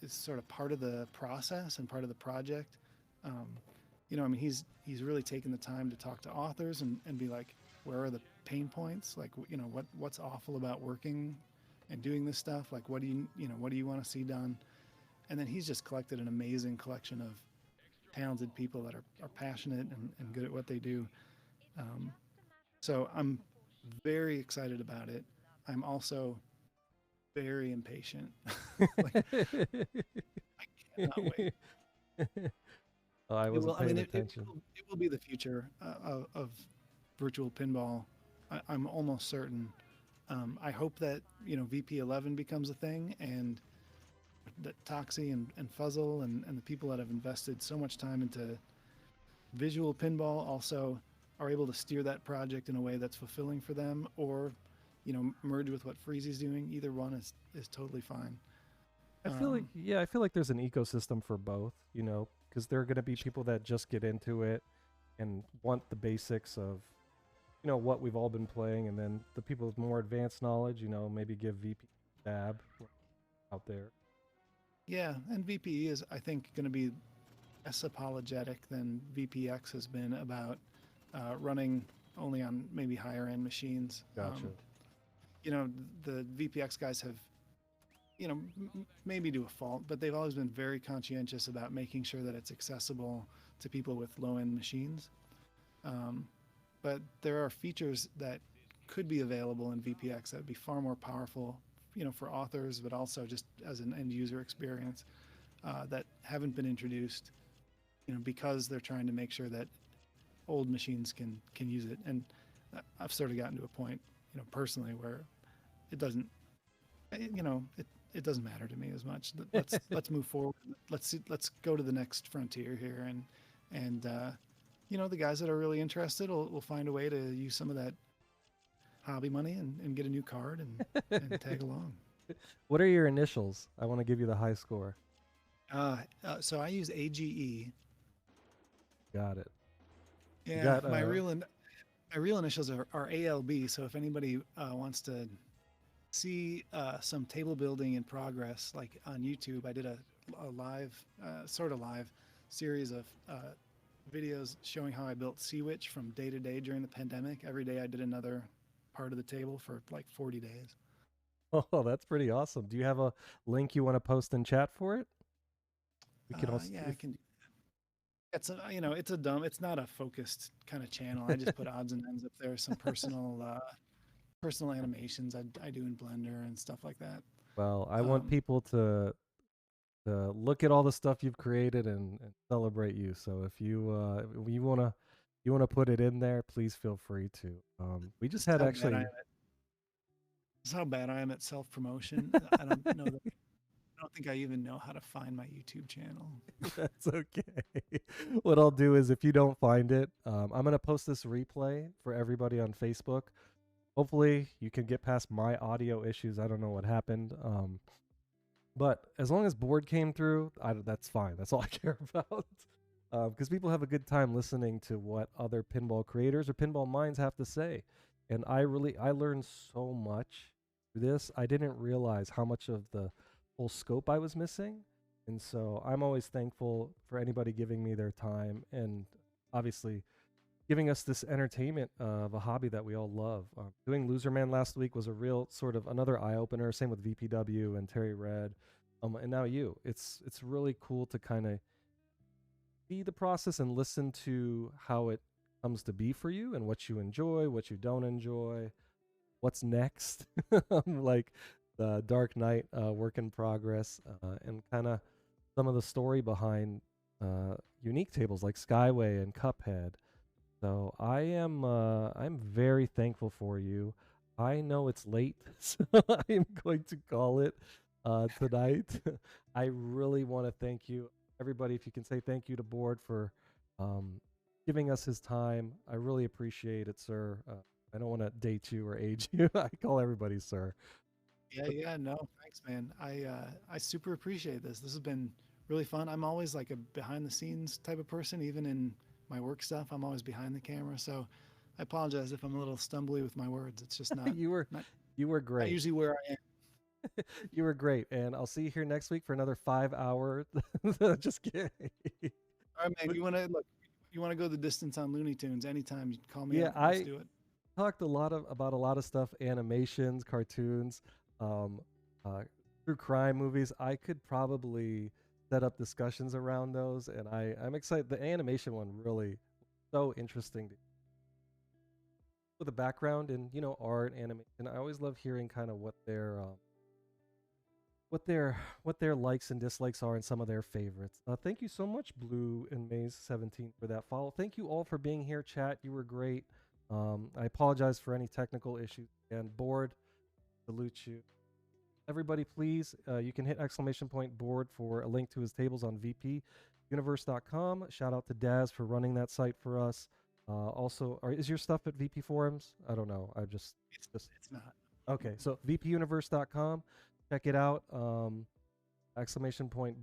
sort of part of the process and part of the project. I mean, he's really taken the time to talk to authors and be like, where are the pain points? Like, what's awful about working and doing this stuff? Like, what do you want to see done? And then he's just collected an amazing collection of talented people that are passionate and good at what they do. So I'm very excited about it. I'm also very impatient. I cannot wait. I wasn't paying attention. It will be the future of virtual pinball. I'm almost certain. I hope that VP11 becomes a thing, and that Toxie and Fuzzle and the people that have invested so much time into visual pinball also are able to steer that project in a way that's fulfilling for them, or merge with what Freezy's doing. Either one is totally fine. I feel like there's an ecosystem for both, because there are going to be people that just get into it and want the basics of what we've all been playing, and then the people with more advanced knowledge, maybe give VP a dab out there. Yeah, and VPE is, I think, going to be less apologetic than VPX has been about running only on maybe higher end machines. Gotcha. The VPX guys have, maybe to a fault, but they've always been very conscientious about making sure that it's accessible to people with low end machines. But there are features that could be available in VPX that would be far more powerful, for authors, but also just as an end user experience that haven't been introduced, because they're trying to make sure that old machines can use it. And I've sort of gotten to a point, personally, where it doesn't, it doesn't matter to me as much. Let's move forward. Let's go to the next frontier here, and the guys that are really interested will find a way to use some of that hobby money and get a new card and tag along. What are your initials? I want to give you the high score. So I use AGE. Got it. Yeah, my real initials are ALB. So if anybody wants to see some table building in progress, like on YouTube, I did a live, sort of live series of videos showing how I built Sea Witch from day to day during the pandemic. Every day I did another part of the table for like 40 days. Oh, that's pretty awesome. Do you have a link you want to post in chat for it? We can also, I can. It's it's not a focused kind of channel. I just put odds and ends up there. Some personal animations I do in Blender and stuff like that. Well, I want people to look at all the stuff you've created and celebrate you. So if you wanna put it in there, please feel free to. We just had actually. That's how bad I am at self-promotion. I don't know that. I don't think I even know how to find my YouTube channel. That's okay. What I'll do is, if you don't find it, I'm going to post this replay for everybody on Facebook. Hopefully you can get past my audio issues. I don't know what happened. But as long as board came through, that's fine. That's all I care about. because people have a good time listening to what other pinball creators or pinball minds have to say. And I learned so much through this. I didn't realize how much of the full scope I was missing. And so I'm always thankful for anybody giving me their time and obviously giving us this entertainment of a hobby that we all love. Doing Loser Man last week was a real sort of another eye opener. Same with VPW and Terry Red, and now you. It's really cool to kind of see the process and listen to how it comes to be for you and what you enjoy, what you don't enjoy, what's next, like the Dark Knight work in progress, and kind of some of the story behind unique tables like Skyway and Cuphead. So I'm very thankful for you. I know it's late, so I am going to call it tonight. I really want to thank you, everybody. If you can say thank you to Board for giving us his time, I really appreciate it, sir. I don't want to date you or age you. I call everybody sir. Yeah, no, thanks, man. I super appreciate this. This has been really fun. I'm always like a behind the scenes type of person, even in my work stuff. I'm always behind the camera, so I apologize if I'm a little stumbly with my words. It's just not. You were great. Not usually where I am. You were great, and I'll see you here next week for another 5 hour. Just kidding. All right, man. You want to look? You want to go the distance on Looney Tunes? Anytime, you call me. Yeah, up. Let's do it. Talked about a lot of stuff, animations, cartoons, true crime movies. I could probably set up discussions around those, and I'm excited. The animation one really so interesting with a background in art, animation. I always love hearing kind of what their likes and dislikes are and some of their favorites. Thank you so much, Blue and Maze 17, for that follow. Thank you all for being here, chat. You were great. I apologize for any technical issues. And Board, salute you. Everybody, please, you can hit !Board for a link to his tables on vpuniverse.com. Shout out to Daz for running that site for us. Also, is your stuff at VP Forums? I don't know. It's not. Okay, so vpuniverse.com. Check it out.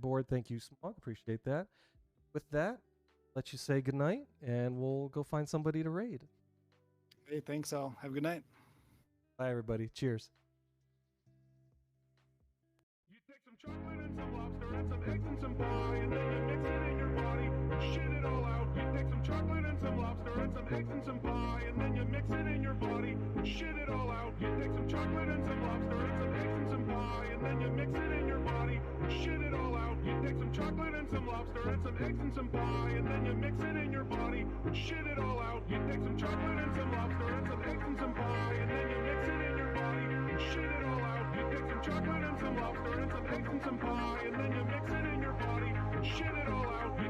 !Board. Thank you, Smog. Appreciate that. With that, let you say goodnight, and we'll go find somebody to raid. Hey, thanks all. Have a good night. Bye, everybody. Cheers. You take some chocolate and some lobster and some eggs and some pie, and then you mix it in your body and shit it all out. You take some chocolate and some lobster and some eggs and some pie, and then you mix it in your body and shit it all out. You take some chocolate and some lobster and some eggs and some pie, and then you mix it in your body and shit it all out. You take some chocolate and some lobster and some eggs and some pie, and then you mix it in your body and shit it all out. You take some chocolate and some lobster and some eggs and some pie, and then you mix it in your body and shit it all out. You take some chocolate and some lobster and some eggs and some pie, and then you mix it in your body and shit it all out. You